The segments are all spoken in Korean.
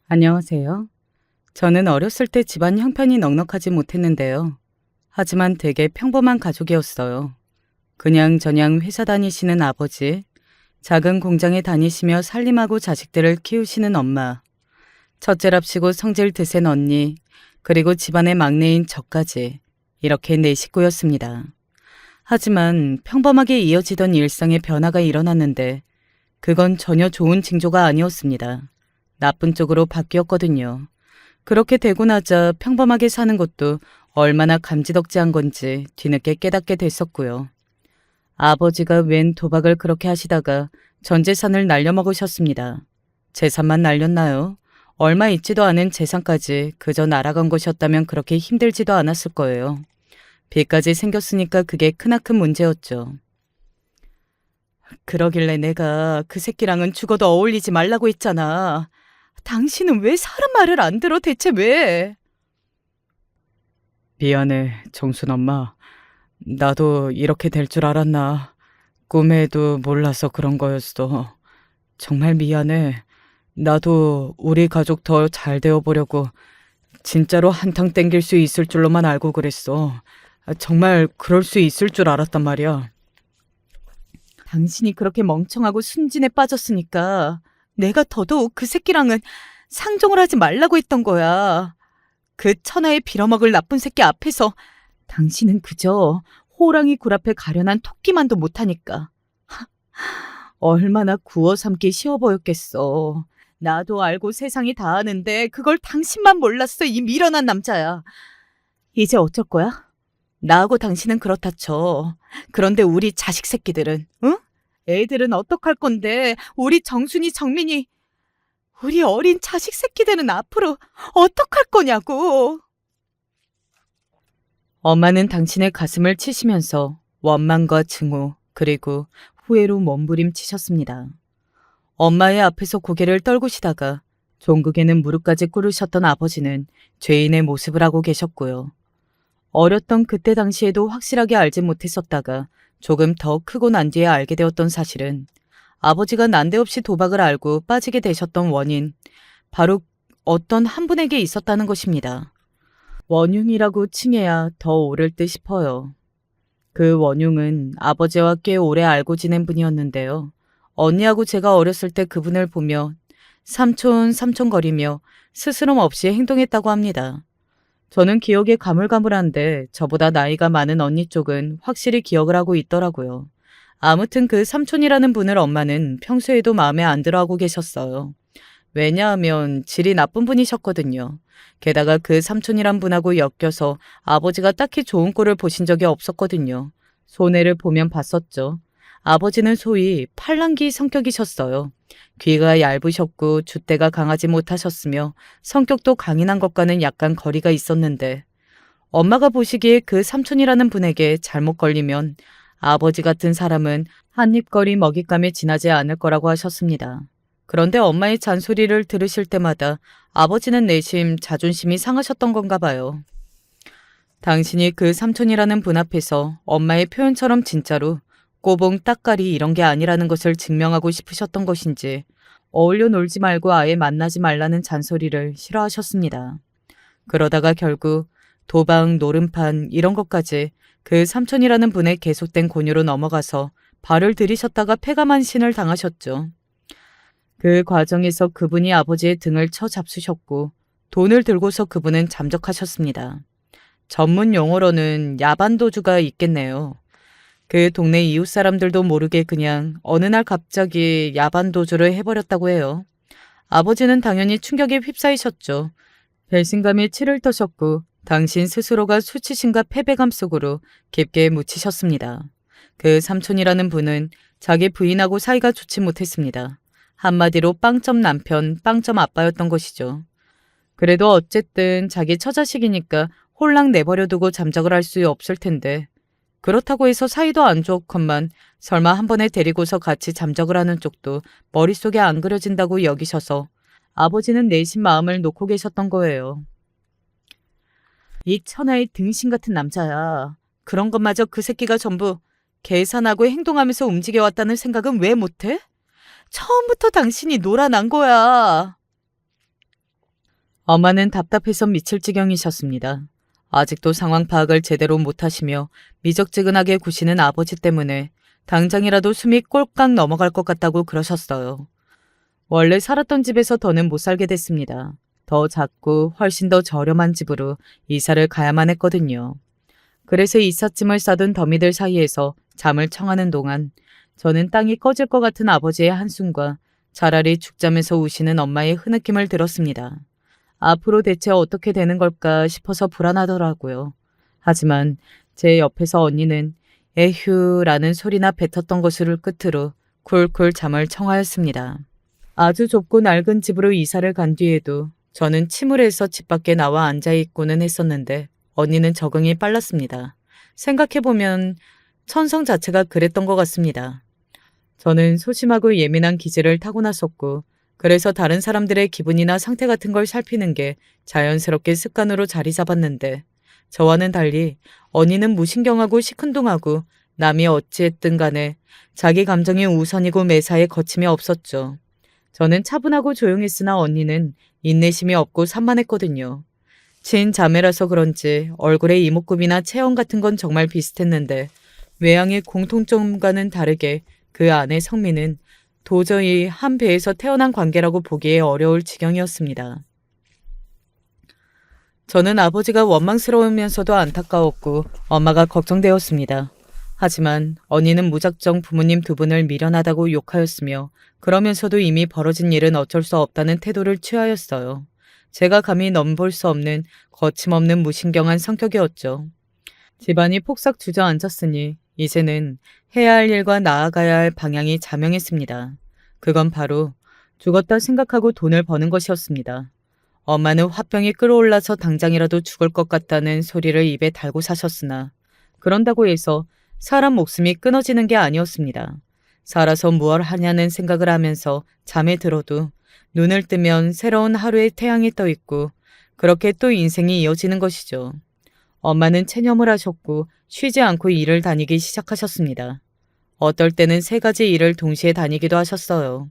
안녕하세요. 저는 어렸을 때 집안 형편이 넉넉하지 못했는데요. 하지만 되게 평범한 가족이었어요. 그냥저냥 회사 다니시는 아버지, 작은 공장에 다니시며 살림하고 자식들을 키우시는 엄마, 첫째랍시고 성질 드센 언니, 그리고 집안의 막내인 저까지 이렇게 네 식구였습니다. 하지만 평범하게 이어지던 일상에 변화가 일어났는데 그건 전혀 좋은 징조가 아니었습니다. 나쁜 쪽으로 바뀌었거든요. 그렇게 되고 나자 평범하게 사는 것도 얼마나 감지덕지한 건지 뒤늦게 깨닫게 됐었고요. 아버지가 웬 도박을 그렇게 하시다가 전 재산을 날려먹으셨습니다. 재산만 날렸나요? 얼마 있지도 않은 재산까지 그저 날아간 것이었다면 그렇게 힘들지도 않았을 거예요. 빚까지 생겼으니까 그게 크나큰 문제였죠. 그러길래 내가 그 새끼랑은 죽어도 어울리지 말라고 했잖아. 당신은 왜 사람 말을 안 들어 대체 왜? 미안해, 정순 엄마. 나도 이렇게 될 줄 알았나. 꿈에도 몰라서 그런 거였어. 정말 미안해. 나도 우리 가족 더 잘 되어 보려고 진짜로 한탕 땡길 수 있을 줄로만 알고 그랬어. 정말 그럴 수 있을 줄 알았단 말이야. 당신이 그렇게 멍청하고 순진에 빠졌으니까 내가 더더욱 그 새끼랑은 상종을 하지 말라고 했던 거야. 그 천하에 빌어먹을 나쁜 새끼 앞에서 당신은 그저 호랑이 굴 앞에 가련한 토끼만도 못하니까. 얼마나 구워 삼기 쉬워 보였겠어. 나도 알고 세상이 다 아는데 그걸 당신만 몰랐어, 이 미련한 남자야. 이제 어쩔 거야? 나하고 당신은 그렇다 쳐. 그런데 우리 자식 새끼들은, 응? 애들은 어떡할 건데, 우리 정순이, 정민이, 우리 어린 자식 새끼들은 앞으로 어떡할 거냐고. 엄마는 당신의 가슴을 치시면서 원망과 증오, 그리고 후회로 몸부림치셨습니다. 엄마의 앞에서 고개를 떨구시다가 종국에는 무릎까지 꿇으셨던 아버지는 죄인의 모습을 하고 계셨고요. 어렸던 그때 당시에도 확실하게 알지 못했었다가 조금 더 크고 난 뒤에 알게 되었던 사실은 아버지가 난데없이 도박을 알고 빠지게 되셨던 원인, 바로 어떤 한 분에게 있었다는 것입니다. 원흉이라고 칭해야 더 옳을 듯 싶어요. 그 원흉은 아버지와 꽤 오래 알고 지낸 분이었는데요. 언니하고 제가 어렸을 때 그분을 보며 삼촌거리며 스스럼 없이 행동했다고 합니다. 저는 기억이 가물가물한데 저보다 나이가 많은 언니 쪽은 확실히 기억을 하고 있더라고요. 아무튼 그 삼촌이라는 분을 엄마는 평소에도 마음에 안 들어하고 계셨어요. 왜냐하면 질이 나쁜 분이셨거든요. 게다가 그 삼촌이란 분하고 엮여서 아버지가 딱히 좋은 꼴을 보신 적이 없었거든요. 손해를 보면 봤었죠. 아버지는 소위 팔랑귀 성격이셨어요. 귀가 얇으셨고 줏대가 강하지 못하셨으며 성격도 강인한 것과는 약간 거리가 있었는데 엄마가 보시기에 그 삼촌이라는 분에게 잘못 걸리면 아버지 같은 사람은 한 입거리 먹잇감에 지나지 않을 거라고 하셨습니다. 그런데 엄마의 잔소리를 들으실 때마다 아버지는 내심 자존심이 상하셨던 건가 봐요. 당신이 그 삼촌이라는 분 앞에서 엄마의 표현처럼 진짜로 꼬봉 따까리 이런 게 아니라는 것을 증명하고 싶으셨던 것인지 어울려 놀지 말고 아예 만나지 말라는 잔소리를 싫어하셨습니다. 그러다가 결국 도박, 노름판 이런 것까지 그 삼촌이라는 분의 계속된 권유로 넘어가서 발을 들이셨다가 패가만신을 당하셨죠. 그 과정에서 그분이 아버지의 등을 쳐 잡수셨고 돈을 들고서 그분은 잠적하셨습니다. 전문 용어로는 야반도주가 있겠네요. 그 동네 이웃 사람들도 모르게 그냥 어느 날 갑자기 야반도주를 해버렸다고 해요. 아버지는 당연히 충격에 휩싸이셨죠. 배신감에 치를 터셨고 당신 스스로가 수치심과 패배감 속으로 깊게 묻히셨습니다. 그 삼촌이라는 분은 자기 부인하고 사이가 좋지 못했습니다. 한마디로 빵점 남편, 빵점 아빠였던 것이죠. 그래도 어쨌든 자기 처자식이니까 홀랑 내버려 두고 잠적을 할 수 없을 텐데 그렇다고 해서 사이도 안 좋건만 설마 한 번에 데리고서 같이 잠적을 하는 쪽도 머릿속에 안 그려진다고 여기셔서 아버지는 내심 마음을 놓고 계셨던 거예요. 이 천하의 등신 같은 남자야. 그런 것마저 그 새끼가 전부 계산하고 행동하면서 움직여왔다는 생각은 왜 못해? 처음부터 당신이 놀아난 거야. 엄마는 답답해서 미칠 지경이셨습니다. 아직도 상황 파악을 제대로 못하시며 미적지근하게 구시는 아버지 때문에 당장이라도 숨이 꼴깍 넘어갈 것 같다고 그러셨어요. 원래 살았던 집에서 더는 못 살게 됐습니다. 더 작고 훨씬 더 저렴한 집으로 이사를 가야만 했거든요. 그래서 이삿짐을 싸둔 더미들 사이에서 잠을 청하는 동안 저는 땅이 꺼질 것 같은 아버지의 한숨과 차라리 죽자면서 우시는 엄마의 흐느낌을 들었습니다. 앞으로 대체 어떻게 되는 걸까 싶어서 불안하더라고요. 하지만 제 옆에서 언니는 에휴라는 소리나 뱉었던 것을 끝으로 쿨쿨 잠을 청하였습니다. 아주 좁고 낡은 집으로 이사를 간 뒤에도 저는 침울해서 집 밖에 나와 앉아있고는 했었는데 언니는 적응이 빨랐습니다. 생각해보면 천성 자체가 그랬던 것 같습니다. 저는 소심하고 예민한 기질을 타고났었고 그래서 다른 사람들의 기분이나 상태 같은 걸 살피는 게 자연스럽게 습관으로 자리 잡았는데 저와는 달리 언니는 무신경하고 시큰둥하고 남이 어찌했든 간에 자기 감정이 우선이고 매사에 거침이 없었죠. 저는 차분하고 조용했으나 언니는 인내심이 없고 산만했거든요. 친자매라서 그런지 얼굴의 이목구비나 체형 같은 건 정말 비슷했는데 외양의 공통점과는 다르게 그 안의 성미는 도저히 한 배에서 태어난 관계라고 보기에 어려울 지경이었습니다. 저는 아버지가 원망스러우면서도 안타까웠고 엄마가 걱정되었습니다. 하지만 언니는 무작정 부모님 두 분을 미련하다고 욕하였으며 그러면서도 이미 벌어진 일은 어쩔 수 없다는 태도를 취하였어요. 제가 감히 넘볼 수 없는 거침없는 무신경한 성격이었죠. 집안이 폭삭 주저앉았으니 이제는 해야 할 일과 나아가야 할 방향이 자명했습니다. 그건 바로 죽었다 생각하고 돈을 버는 것이었습니다. 엄마는 화병이 끓어올라서 당장이라도 죽을 것 같다는 소리를 입에 달고 사셨으나 그런다고 해서 사람 목숨이 끊어지는 게 아니었습니다. 살아서 무얼 하냐는 생각을 하면서 잠에 들어도 눈을 뜨면 새로운 하루의 태양이 떠 있고 그렇게 또 인생이 이어지는 것이죠. 엄마는 체념을 하셨고 쉬지 않고 일을 다니기 시작하셨습니다. 어떨 때는 3가지 일을 동시에 다니기도 하셨어요.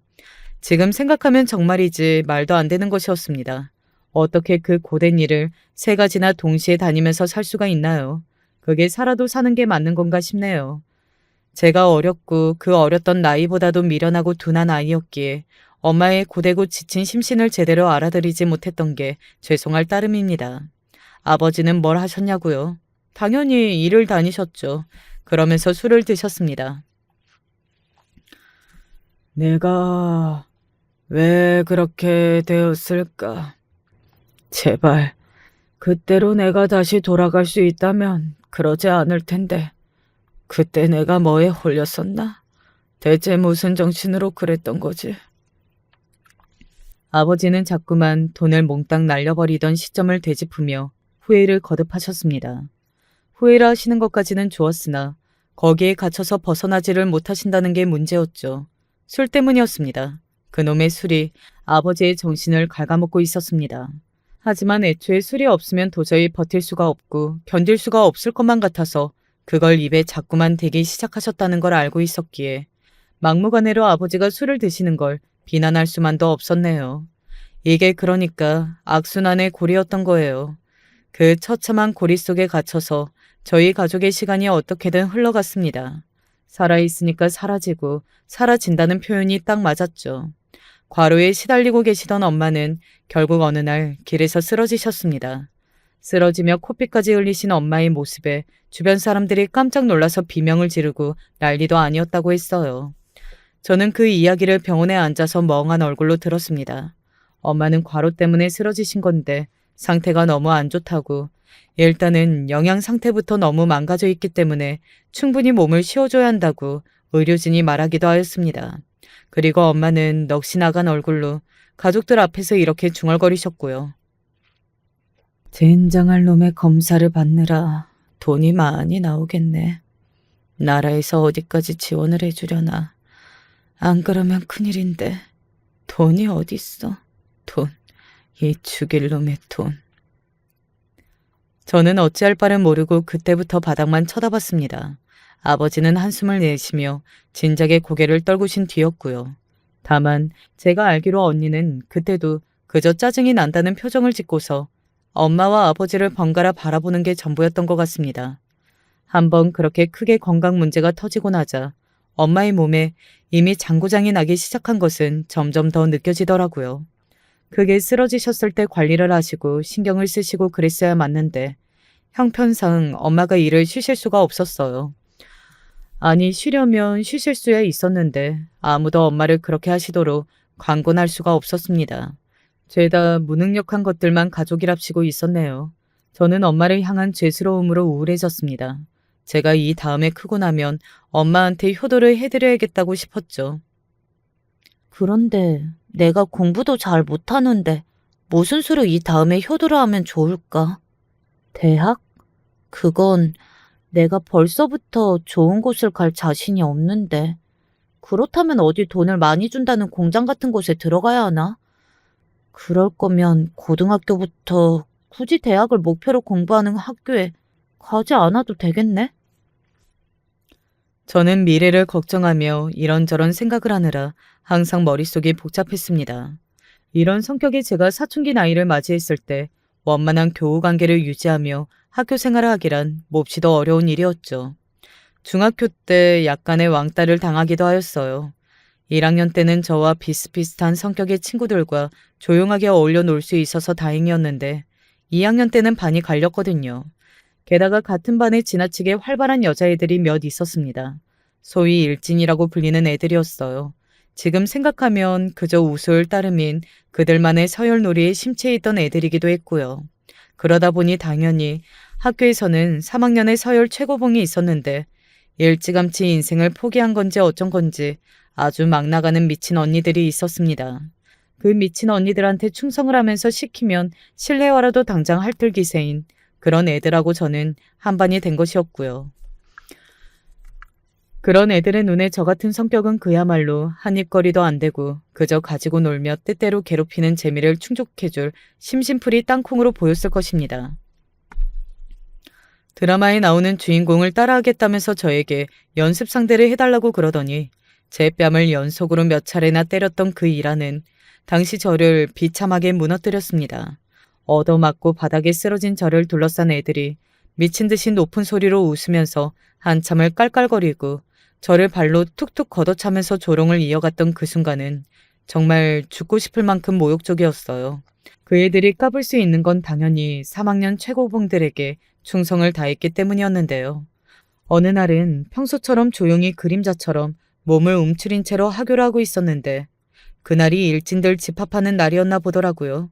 지금 생각하면 정말이지 말도 안 되는 것이었습니다. 어떻게 그 고된 일을 3가지나 동시에 다니면서 살 수가 있나요? 그게 살아도 사는 게 맞는 건가 싶네요. 제가 어렸고 그 어렸던 나이보다도 미련하고 둔한 아이였기에 엄마의 고되고 지친 심신을 제대로 알아들이지 못했던 게 죄송할 따름입니다. 아버지는 뭘 하셨냐고요? 당연히 일을 다니셨죠. 그러면서 술을 드셨습니다. 내가 왜 그렇게 되었을까? 제발 그때로 내가 다시 돌아갈 수 있다면 그러지 않을 텐데 그때 내가 뭐에 홀렸었나? 대체 무슨 정신으로 그랬던 거지? 아버지는 자꾸만 돈을 몽땅 날려버리던 시점을 되짚으며 후회를 거듭하셨습니다. 후회를 하시는 것까지는 좋았으나 거기에 갇혀서 벗어나지를 못하신다는 게 문제였죠. 술 때문이었습니다. 그놈의 술이 아버지의 정신을 갉아먹고 있었습니다. 하지만 애초에 술이 없으면 도저히 버틸 수가 없고 견딜 수가 없을 것만 같아서 그걸 입에 자꾸만 대기 시작하셨다는 걸 알고 있었기에 막무가내로 아버지가 술을 드시는 걸 비난할 수만도 없었네요. 이게 그러니까 악순환의 고리였던 거예요. 그 처참한 고리 속에 갇혀서 저희 가족의 시간이 어떻게든 흘러갔습니다. 살아있으니까 사라지고 사라진다는 표현이 딱 맞았죠. 과로에 시달리고 계시던 엄마는 결국 어느 날 길에서 쓰러지셨습니다. 쓰러지며 코피까지 흘리신 엄마의 모습에 주변 사람들이 깜짝 놀라서 비명을 지르고 난리도 아니었다고 했어요. 저는 그 이야기를 병원에 앉아서 멍한 얼굴로 들었습니다. 엄마는 과로 때문에 쓰러지신 건데 상태가 너무 안 좋다고 일단은 영양 상태부터 너무 망가져 있기 때문에 충분히 몸을 쉬어줘야 한다고 의료진이 말하기도 하였습니다. 그리고 엄마는 넋이 나간 얼굴로 가족들 앞에서 이렇게 중얼거리셨고요. 젠장할 놈의 검사를 받느라 돈이 많이 나오겠네. 나라에서 어디까지 지원을 해주려나. 안 그러면 큰일인데. 돈이 어딨어. 돈. 이 죽일 놈의 돈. 저는 어찌할 바를 모르고 그때부터 바닥만 쳐다봤습니다. 아버지는 한숨을 내쉬며 진작에 고개를 떨구신 뒤였고요. 다만 제가 알기로 언니는 그때도 그저 짜증이 난다는 표정을 짓고서 엄마와 아버지를 번갈아 바라보는 게 전부였던 것 같습니다. 한번 그렇게 크게 건강 문제가 터지고 나자 엄마의 몸에 이미 장고장이 나기 시작한 것은 점점 더 느껴지더라고요. 크게 쓰러지셨을 때 관리를 하시고 신경을 쓰시고 그랬어야 맞는데 형편상 엄마가 일을 쉬실 수가 없었어요. 아니 쉬려면 쉬실 수야 있었는데 아무도 엄마를 그렇게 하시도록 광곤할 수가 없었습니다. 죄다 무능력한 것들만 가족이랍시고 있었네요. 저는 엄마를 향한 죄스러움으로 우울해졌습니다. 제가 이 다음에 크고 나면 엄마한테 효도를 해드려야겠다고 싶었죠. 그런데 내가 공부도 잘 못하는데 무슨 수로 이 다음에 효도를 하면 좋을까? 대학? 그건 내가 벌써부터 좋은 곳을 갈 자신이 없는데. 그렇다면 어디 돈을 많이 준다는 공장 같은 곳에 들어가야 하나? 그럴 거면 고등학교부터 굳이 대학을 목표로 공부하는 학교에 가지 않아도 되겠네? 저는 미래를 걱정하며 이런저런 생각을 하느라 항상 머릿속이 복잡했습니다. 이런 성격의 제가 사춘기 나이를 맞이했을 때 원만한 교우 관계를 유지하며 학교 생활을 하기란 몹시도 어려운 일이었죠. 중학교 때 약간의 왕따를 당하기도 하였어요. 1학년 때는 저와 비슷비슷한 성격의 친구들과 조용하게 어울려 놀 수 있어서 다행이었는데 2학년 때는 반이 갈렸거든요. 게다가 같은 반에 지나치게 활발한 여자애들이 몇 있었습니다. 소위 일진이라고 불리는 애들이었어요. 지금 생각하면 그저 우스울 따름인 그들만의 서열놀이에 심취해 있던 애들이기도 했고요. 그러다 보니 당연히 학교에서는 3학년의 서열 최고봉이 있었는데 일찌감치 인생을 포기한 건지 어쩐 건지 아주 막 나가는 미친 언니들이 있었습니다. 그 미친 언니들한테 충성을 하면서 시키면 실내화라도 당장 핥을 기세인 그런 애들하고 저는 한반이 된 것이었고요. 그런 애들의 눈에 저 같은 성격은 그야말로 한입거리도 안 되고 그저 가지고 놀며 때때로 괴롭히는 재미를 충족해줄 심심풀이 땅콩으로 보였을 것입니다. 드라마에 나오는 주인공을 따라하겠다면서 저에게 연습 상대를 해달라고 그러더니 제 뺨을 연속으로 몇 차례나 때렸던 그 일화는 당시 저를 비참하게 무너뜨렸습니다. 얻어맞고 바닥에 쓰러진 저를 둘러싼 애들이 미친 듯이 높은 소리로 웃으면서 한참을 깔깔거리고 저를 발로 툭툭 걷어차면서 조롱을 이어갔던 그 순간은 정말 죽고 싶을 만큼 모욕적이었어요. 그 애들이 까불 수 있는 건 당연히 3학년 최고봉들에게 충성을 다했기 때문이었는데요. 어느 날은 평소처럼 조용히 그림자처럼 몸을 움츠린 채로 하교를 하고 있었는데 그날이 일진들 집합하는 날이었나 보더라고요.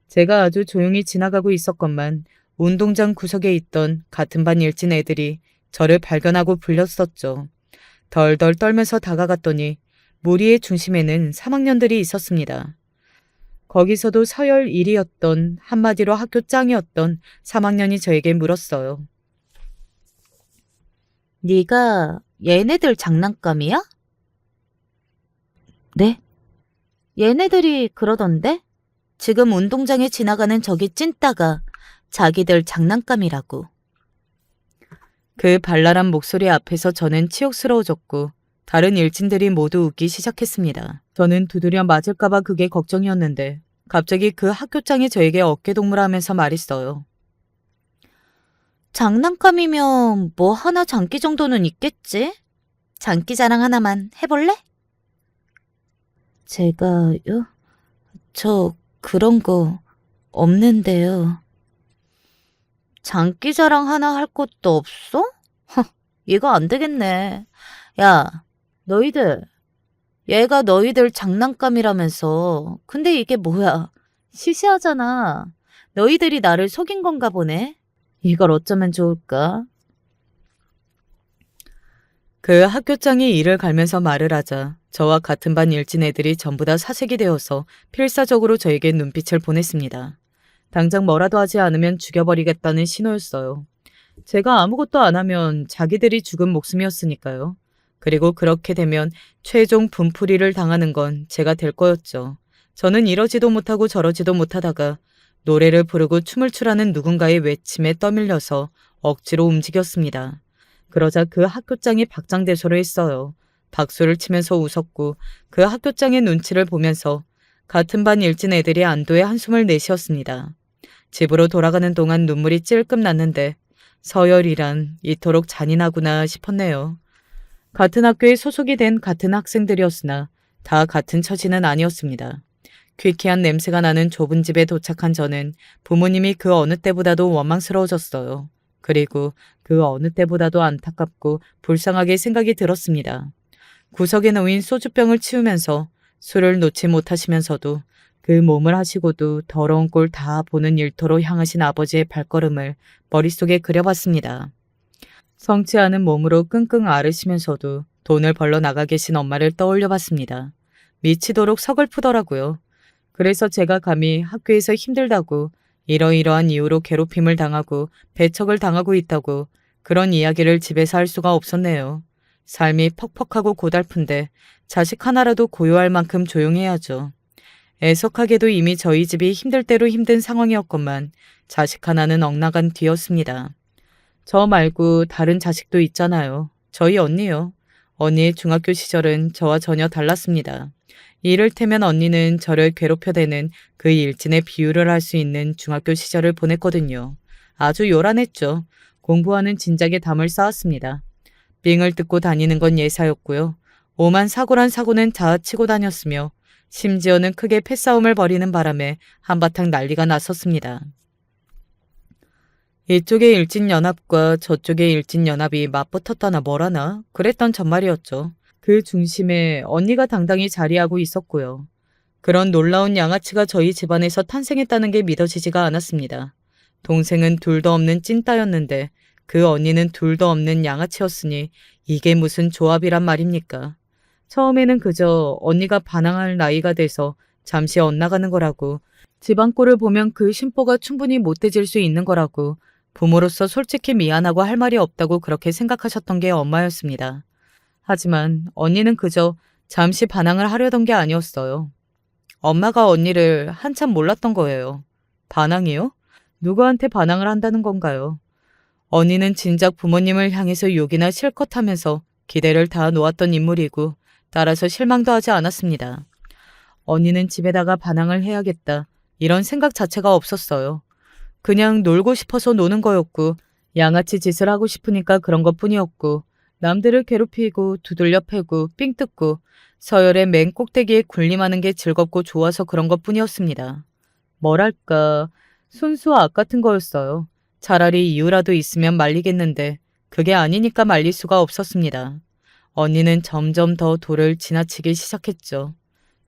제가 아주 조용히 지나가고 있었건만 운동장 구석에 있던 같은 반 일진 애들이 저를 발견하고 불렀었죠. 덜덜 떨면서 다가갔더니 무리의 중심에는 3학년들이 있었습니다. 거기서도 서열 1위였던 한마디로 학교 짱이었던 3학년이 저에게 물었어요. 네가 얘네들 장난감이야? 네? 얘네들이 그러던데? 지금 운동장에 지나가는 저기 찐따가 자기들 장난감이라고. 그 발랄한 목소리 앞에서 저는 치욕스러워졌고 다른 일진들이 모두 웃기 시작했습니다. 저는 두드려 맞을까봐 그게 걱정이었는데 갑자기 그 학교장이 저에게 어깨동무하면서 말했어요. 장난감이면 뭐 하나 장기 정도는 있겠지? 장기 자랑 하나만 해볼래? 제가요? 저 그런 거 없는데요. 장기 자랑 하나 할 것도 없어? 이거 안 되겠네. 야, 너희들. 얘가 너희들 장난감이라면서. 근데 이게 뭐야? 시시하잖아. 너희들이 나를 속인 건가 보네. 이걸 어쩌면 좋을까? 그 학교장이 이를 갈면서 말을 하자 저와 같은 반 일진 애들이 전부 다 사색이 되어서 필사적으로 저에게 눈빛을 보냈습니다. 당장 뭐라도 하지 않으면 죽여버리겠다는 신호였어요. 제가 아무것도 안 하면 자기들이 죽은 목숨이었으니까요. 그리고 그렇게 되면 최종 분풀이를 당하는 건 제가 될 거였죠. 저는 이러지도 못하고 저러지도 못하다가 노래를 부르고 춤을 추라는 누군가의 외침에 떠밀려서 억지로 움직였습니다. 그러자 그 학교장이 박장대소를 했어요. 박수를 치면서 웃었고 그 학교장의 눈치를 보면서 같은 반 일진 애들이 안도의 한숨을 내쉬었습니다. 집으로 돌아가는 동안 눈물이 찔끔 났는데 서열이란 이토록 잔인하구나 싶었네요. 같은 학교에 소속이 된 같은 학생들이었으나 다 같은 처지는 아니었습니다. 퀴퀴한 냄새가 나는 좁은 집에 도착한 저는 부모님이 그 어느 때보다도 원망스러워졌어요. 그리고 그 어느 때보다도 안타깝고 불쌍하게 생각이 들었습니다. 구석에 놓인 소주병을 치우면서 술을 놓지 못하시면서도 그 몸을 하시고도 더러운 꼴 다 보는 일터로 향하신 아버지의 발걸음을 머릿속에 그려봤습니다. 성치 않은 몸으로 끙끙 앓으시면서도 돈을 벌러 나가 계신 엄마를 떠올려 봤습니다. 미치도록 서글프더라고요. 그래서 제가 감히 학교에서 힘들다고 이러이러한 이유로 괴롭힘을 당하고 배척을 당하고 있다고 그런 이야기를 집에서 할 수가 없었네요. 삶이 퍽퍽하고 고달픈데 자식 하나라도 고요할 만큼 조용해야죠. 애석하게도 이미 저희 집이 힘들 대로 힘든 상황이었건만 자식 하나는 엇나간 뒤였습니다. 저 말고 다른 자식도 있잖아요. 저희 언니요. 언니의 중학교 시절은 저와 전혀 달랐습니다. 이를테면 언니는 저를 괴롭혀대는 그 일진의 비유를 할 수 있는 중학교 시절을 보냈거든요. 아주 요란했죠. 공부하는 진작에 담을 쌓았습니다. 삥을 뜯고 다니는 건 예사였고요. 오만 사고란 사고는 자아치고 다녔으며 심지어는 크게 패싸움을 벌이는 바람에 한바탕 난리가 났었습니다. 이쪽의 일진연합과 저쪽의 일진연합이 맞붙었다나 뭐라나 그랬던 전말이었죠. 그 중심에 언니가 당당히 자리하고 있었고요. 그런 놀라운 양아치가 저희 집안에서 탄생했다는 게 믿어지지가 않았습니다. 동생은 둘도 없는 찐따였는데 그 언니는 둘도 없는 양아치였으니 이게 무슨 조합이란 말입니까? 처음에는 그저 언니가 반항할 나이가 돼서 잠시 엇나가는 거라고, 집안 꼴을 보면 그 심보가 충분히 못돼질 수 있는 거라고, 부모로서 솔직히 미안하고 할 말이 없다고 그렇게 생각하셨던 게 엄마였습니다. 하지만 언니는 그저 잠시 반항을 하려던 게 아니었어요. 엄마가 언니를 한참 몰랐던 거예요. 반항이요? 누구한테 반항을 한다는 건가요? 언니는 진작 부모님을 향해서 욕이나 실컷 하면서 기대를 다 놓았던 인물이고 따라서 실망도 하지 않았습니다. 언니는 집에다가 반항을 해야겠다 이런 생각 자체가 없었어요. 그냥 놀고 싶어서 노는 거였고 양아치 짓을 하고 싶으니까 그런 것뿐이었고 남들을 괴롭히고 두들려 패고 삥 뜯고 서열의 맨 꼭대기에 군림하는 게 즐겁고 좋아서 그런 것뿐이었습니다. 뭐랄까 순수 악 같은 거였어요. 차라리 이유라도 있으면 말리겠는데 그게 아니니까 말릴 수가 없었습니다. 언니는 점점 더 도를 지나치기 시작했죠.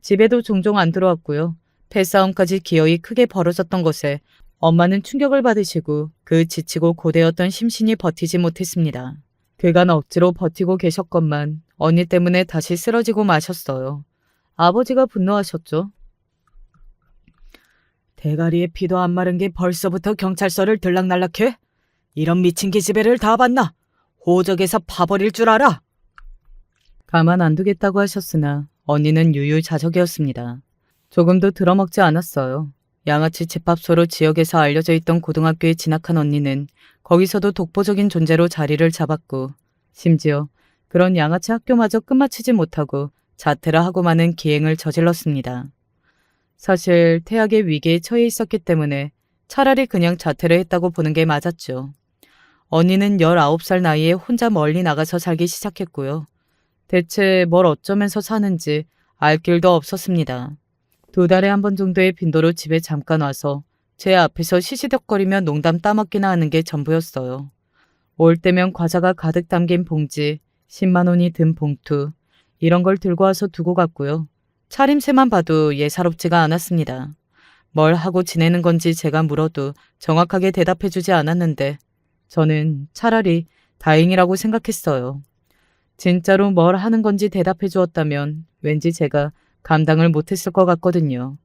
집에도 종종 안 들어왔고요. 패싸움까지 기어이 크게 벌어졌던 것에 엄마는 충격을 받으시고 그 지치고 고되었던 심신이 버티지 못했습니다. 그간 억지로 버티고 계셨건만 언니 때문에 다시 쓰러지고 마셨어요. 아버지가 분노하셨죠. 대가리에 피도 안 마른 게 벌써부터 경찰서를 들락날락해? 이런 미친 기집애를 다 봤나? 호적에서 파버릴 줄 알아? 가만 안 두겠다고 하셨으나 언니는 유유자적이었습니다. 조금도 들어먹지 않았어요. 양아치 집합소로 지역에서 알려져 있던 고등학교에 진학한 언니는 거기서도 독보적인 존재로 자리를 잡았고 심지어 그런 양아치 학교마저 끝마치지 못하고 자퇴를 하고 마는 기행을 저질렀습니다. 사실 태학의 위기에 처해 있었기 때문에 차라리 그냥 자퇴를 했다고 보는 게 맞았죠. 언니는 19살 나이에 혼자 멀리 나가서 살기 시작했고요. 대체 뭘 어쩌면서 사는지 알 길도 없었습니다. 2달에 한 번 정도의 빈도로 집에 잠깐 와서 제 앞에서 시시덕거리며 농담 따먹기나 하는 게 전부였어요. 올 때면 과자가 가득 담긴 봉지, 10만 원이 든 봉투, 이런 걸 들고 와서 두고 갔고요. 차림새만 봐도 예사롭지가 않았습니다. 뭘 하고 지내는 건지 제가 물어도 정확하게 대답해주지 않았는데 저는 차라리 다행이라고 생각했어요. 진짜로 뭘 하는 건지 대답해 주었다면 왠지 제가 감당을 못했을 것 같거든요.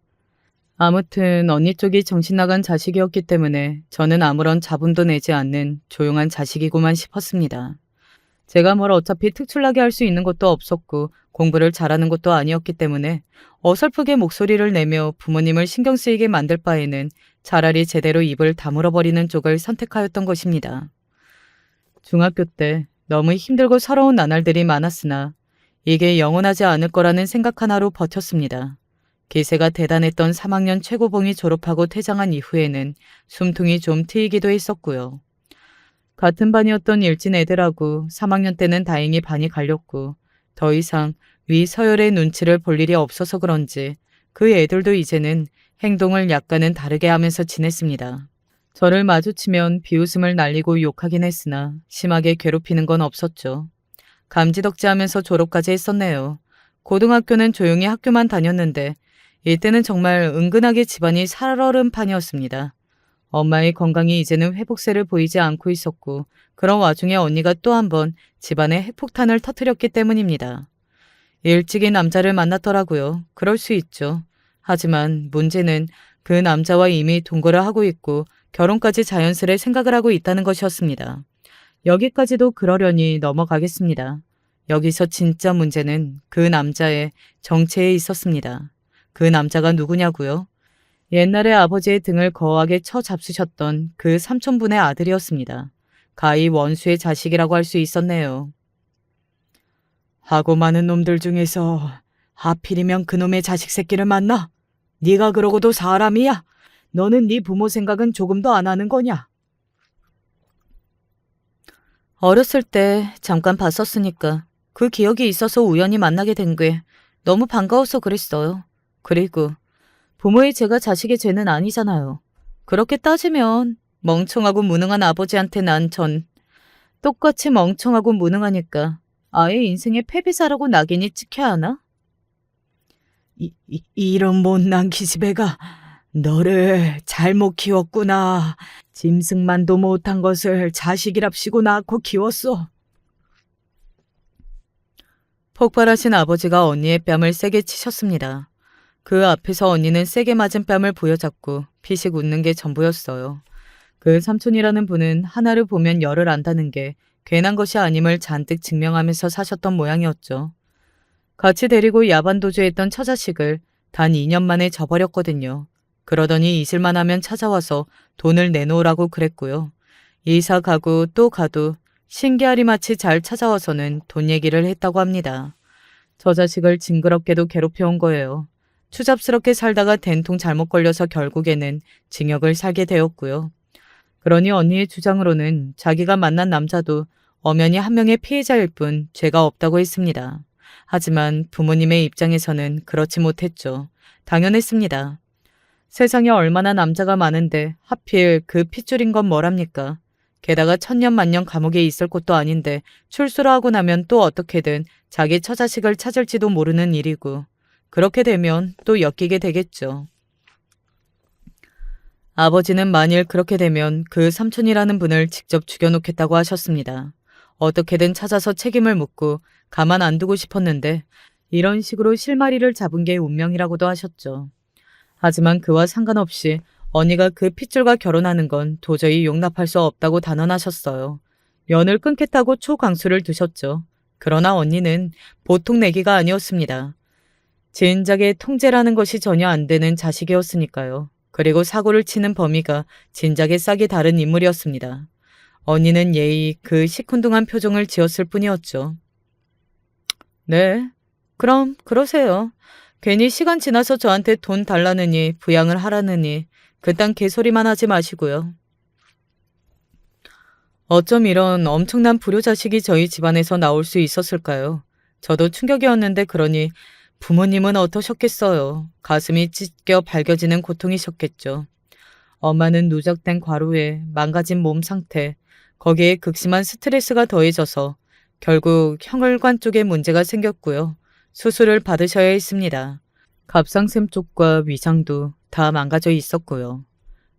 아무튼 언니 쪽이 정신 나간 자식이었기 때문에 저는 아무런 자본도 내지 않는 조용한 자식이고만 싶었습니다. 제가 뭘 어차피 특출나게 할 수 있는 것도 없었고 공부를 잘하는 것도 아니었기 때문에 어설프게 목소리를 내며 부모님을 신경 쓰이게 만들 바에는 차라리 제대로 입을 다물어버리는 쪽을 선택하였던 것입니다. 중학교 때 너무 힘들고 서러운 나날들이 많았으나 이게 영원하지 않을 거라는 생각 하나로 버텼습니다. 기세가 대단했던 3학년 최고봉이 졸업하고 퇴장한 이후에는 숨통이 좀 트이기도 했었고요. 같은 반이었던 일진 애들하고 3학년 때는 다행히 반이 갈렸고 더 이상 위 서열의 눈치를 볼 일이 없어서 그런지 그 애들도 이제는 행동을 약간은 다르게 하면서 지냈습니다. 저를 마주치면 비웃음을 날리고 욕하긴 했으나 심하게 괴롭히는 건 없었죠. 감지덕지하면서 졸업까지 했었네요. 고등학교는 조용히 학교만 다녔는데 이때는 정말 은근하게 집안이 살얼음 판이었습니다. 엄마의 건강이 이제는 회복세를 보이지 않고 있었고 그런 와중에 언니가 또 한 번 집안에 핵폭탄을 터뜨렸기 때문입니다. 일찍이 남자를 만났더라고요. 그럴 수 있죠. 하지만 문제는 그 남자와 이미 동거를 하고 있고 결혼까지 자연스레 생각을 하고 있다는 것이었습니다. 여기까지도 그러려니 넘어가겠습니다. 여기서 진짜 문제는 그 남자의 정체에 있었습니다. 그 남자가 누구냐고요? 옛날에 아버지의 등을 거하게 쳐 잡수셨던 그 삼촌분의 아들이었습니다. 가히 원수의 자식이라고 할 수 있었네요. 하고 많은 놈들 중에서 하필이면 그놈의 자식 새끼를 만나? 네가 그러고도 사람이야? 너는 네 부모 생각은 조금도 안 하는 거냐? 어렸을 때 잠깐 봤었으니까 그 기억이 있어서 우연히 만나게 된 게 너무 반가워서 그랬어요. 그리고 부모의 죄가 자식의 죄는 아니잖아요. 그렇게 따지면 멍청하고 무능한 아버지한테 난 전 똑같이 멍청하고 무능하니까 아예 인생의 패배자라고 낙인이 찍혀야 하나? 이런 못난 기집애가 너를 잘못 키웠구나. 짐승만도 못한 것을 자식이랍시고 낳고 키웠어. 폭발하신 아버지가 언니의 뺨을 세게 치셨습니다. 그 앞에서 언니는 세게 맞은 뺨을 부여잡고 피식 웃는 게 전부였어요. 그 삼촌이라는 분은 하나를 보면 열을 안다는 게 괜한 것이 아님을 잔뜩 증명하면서 사셨던 모양이었죠. 같이 데리고 야반도주했던 처자식을 단 2년 만에 져버렸거든요. 그러더니 잊을만 하면 찾아와서 돈을 내놓으라고 그랬고요. 이사 가고 또 가도 신기하리마치 잘 찾아와서는 돈 얘기를 했다고 합니다. 처자식을 징그럽게도 괴롭혀온 거예요. 추잡스럽게 살다가 된통 잘못 걸려서 결국에는 징역을 살게 되었고요. 그러니 언니의 주장으로는 자기가 만난 남자도 엄연히 한 명의 피해자일 뿐 죄가 없다고 했습니다. 하지만 부모님의 입장에서는 그렇지 못했죠. 당연했습니다. 세상에 얼마나 남자가 많은데 하필 그 핏줄인 건 뭐랍니까? 게다가 천년만년 감옥에 있을 곳도 아닌데 출소를 하고 나면 또 어떻게든 자기 처자식을 찾을지도 모르는 일이고 그렇게 되면 또 엮이게 되겠죠. 아버지는 만일 그렇게 되면 그 삼촌이라는 분을 직접 죽여놓겠다고 하셨습니다. 어떻게든 찾아서 책임을 묻고 가만 안 두고 싶었는데 이런 식으로 실마리를 잡은 게 운명이라고도 하셨죠. 하지만 그와 상관없이 언니가 그 핏줄과 결혼하는 건 도저히 용납할 수 없다고 단언하셨어요. 연을 끊겠다고 초강수를 두셨죠. 그러나 언니는 보통 내기가 아니었습니다. 진작에 통제라는 것이 전혀 안 되는 자식이었으니까요. 그리고 사고를 치는 범위가 진작에 싹이 다른 인물이었습니다. 언니는 예의 그 시큰둥한 표정을 지었을 뿐이었죠. 네, 그럼 그러세요. 괜히 시간 지나서 저한테 돈 달라느니 부양을 하라느니 그딴 개소리만 하지 마시고요. 어쩜 이런 엄청난 불효자식이 저희 집안에서 나올 수 있었을까요? 저도 충격이었는데 그러니 부모님은 어떠셨겠어요? 가슴이 찢겨 발겨지는 고통이셨겠죠. 엄마는 누적된 과로에 망가진 몸 상태, 거기에 극심한 스트레스가 더해져서 결국 혈관 쪽에 문제가 생겼고요. 수술을 받으셔야 했습니다. 갑상샘 쪽과 위장도 다 망가져 있었고요.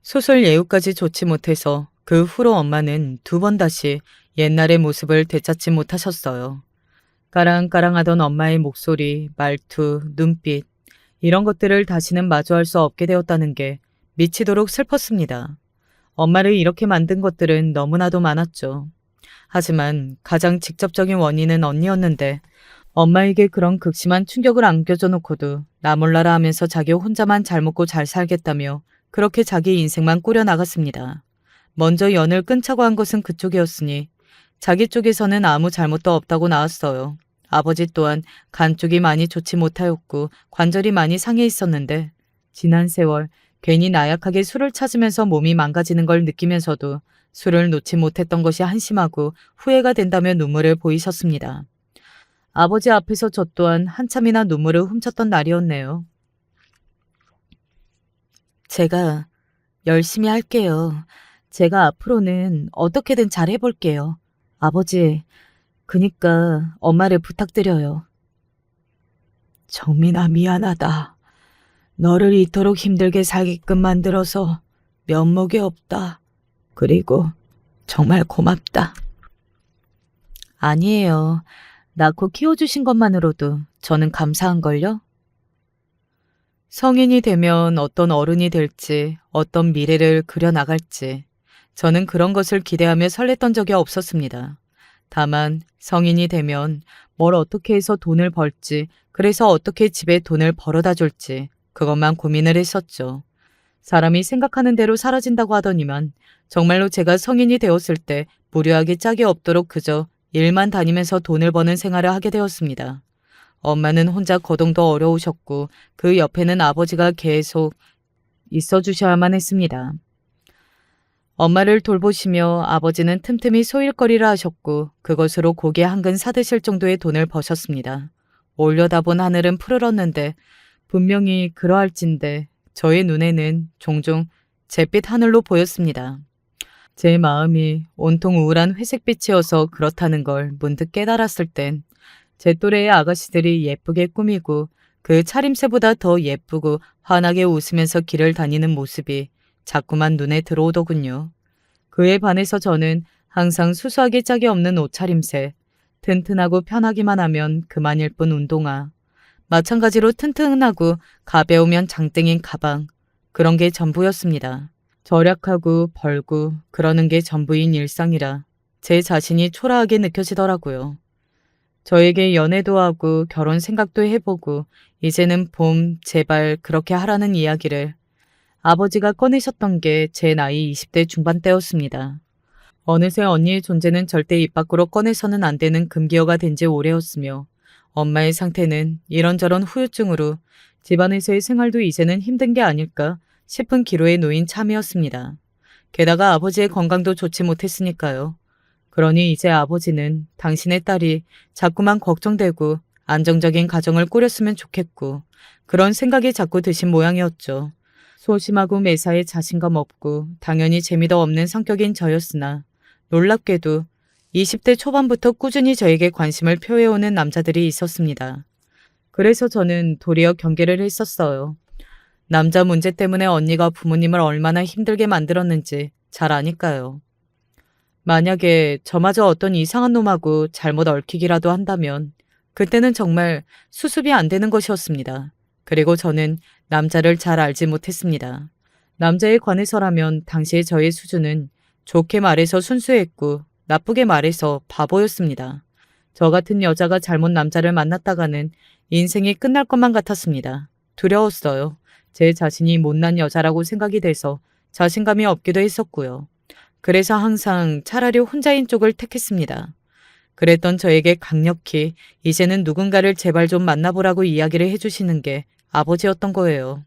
수술 예후까지 좋지 못해서 그 후로 엄마는 2번 다시 옛날의 모습을 되찾지 못하셨어요. 까랑까랑하던 엄마의 목소리, 말투, 눈빛 이런 것들을 다시는 마주할 수 없게 되었다는 게 미치도록 슬펐습니다. 엄마를 이렇게 만든 것들은 너무나도 많았죠. 하지만 가장 직접적인 원인은 언니였는데 엄마에게 그런 극심한 충격을 안겨줘 놓고도 나 몰라라 하면서 자기 혼자만 잘 먹고 잘 살겠다며 그렇게 자기 인생만 꾸려나갔습니다. 먼저 연을 끊자고 한 것은 그쪽이었으니 자기 쪽에서는 아무 잘못도 없다고 나왔어요. 아버지 또한 간 쪽이 많이 좋지 못하였고 관절이 많이 상해 있었는데 지난 세월 괜히 나약하게 술을 찾으면서 몸이 망가지는 걸 느끼면서도 술을 놓지 못했던 것이 한심하고 후회가 된다며 눈물을 보이셨습니다. 아버지 앞에서 저 또한 한참이나 눈물을 훔쳤던 날이었네요. 제가 열심히 할게요. 제가 앞으로는 어떻게든 잘 해볼게요. 아버지, 그니까 엄마를 부탁드려요. 정민아, 미안하다. 너를 이토록 힘들게 살게끔 만들어서 면목이 없다. 그리고 정말 고맙다. 아니에요. 낳고 키워주신 것만으로도 저는 감사한걸요? 성인이 되면 어떤 어른이 될지, 어떤 미래를 그려나갈지, 저는 그런 것을 기대하며 설렜던 적이 없었습니다. 다만 성인이 되면 뭘 어떻게 해서 돈을 벌지, 그래서 어떻게 집에 돈을 벌어다 줄지, 그것만 고민을 했었죠. 사람이 생각하는 대로 사라진다고 하더니만 정말로 제가 성인이 되었을 때 무료하게 짝이 없도록 그저 일만 다니면서 돈을 버는 생활을 하게 되었습니다. 엄마는 혼자 거동도 어려우셨고 그 옆에는 아버지가 계속 있어 주셔야만 했습니다. 엄마를 돌보시며 아버지는 틈틈이 소일거리를 하셨고 그것으로 고기 한 근 사드실 정도의 돈을 버셨습니다. 올려다본 하늘은 푸르렀는데 분명히 그러할진데 저의 눈에는 종종 잿빛 하늘로 보였습니다. 제 마음이 온통 우울한 회색빛이어서 그렇다는 걸 문득 깨달았을 땐 제 또래의 아가씨들이 예쁘게 꾸미고 그 차림새보다 더 예쁘고 환하게 웃으면서 길을 다니는 모습이 자꾸만 눈에 들어오더군요. 그에 반해서 저는 항상 수수하게 짝이 없는 옷차림새, 튼튼하고 편하기만 하면 그만일 뿐 운동화, 마찬가지로 튼튼하고 가벼우면 장땡인 가방, 그런 게 전부였습니다. 절약하고 벌고 그러는 게 전부인 일상이라 제 자신이 초라하게 느껴지더라고요. 저에게 연애도 하고 결혼 생각도 해보고 이제는 봄 제발 그렇게 하라는 이야기를 아버지가 꺼내셨던 게 제 나이 20대 중반 때였습니다. 어느새 언니의 존재는 절대 입 밖으로 꺼내서는 안 되는 금기어가 된 지 오래였으며 엄마의 상태는 이런저런 후유증으로 집안에서의 생활도 이제는 힘든 게 아닐까 싶은 기로에 놓인 참이었습니다. 게다가 아버지의 건강도 좋지 못했으니까요. 그러니 이제 아버지는 당신의 딸이 자꾸만 걱정되고 안정적인 가정을 꾸렸으면 좋겠고 그런 생각이 자꾸 드신 모양이었죠. 소심하고 매사에 자신감 없고 당연히 재미도 없는 성격인 저였으나 놀랍게도 20대 초반부터 꾸준히 저에게 관심을 표해오는 남자들이 있었습니다. 그래서 저는 도리어 경계를 했었어요. 남자 문제 때문에 언니가 부모님을 얼마나 힘들게 만들었는지 잘 아니까요. 만약에 저마저 어떤 이상한 놈하고 잘못 얽히기라도 한다면 그때는 정말 수습이 안 되는 것이었습니다. 그리고 저는 남자를 잘 알지 못했습니다. 남자에 관해서라면 당시의 저의 수준은 좋게 말해서 순수했고 나쁘게 말해서 바보였습니다. 저 같은 여자가 잘못 남자를 만났다가는 인생이 끝날 것만 같았습니다. 두려웠어요. 제 자신이 못난 여자라고 생각이 돼서 자신감이 없기도 했었고요. 그래서 항상 차라리 혼자인 쪽을 택했습니다. 그랬던 저에게 강력히 이제는 누군가를 제발 좀 만나보라고 이야기를 해주시는 게 아버지였던 거예요.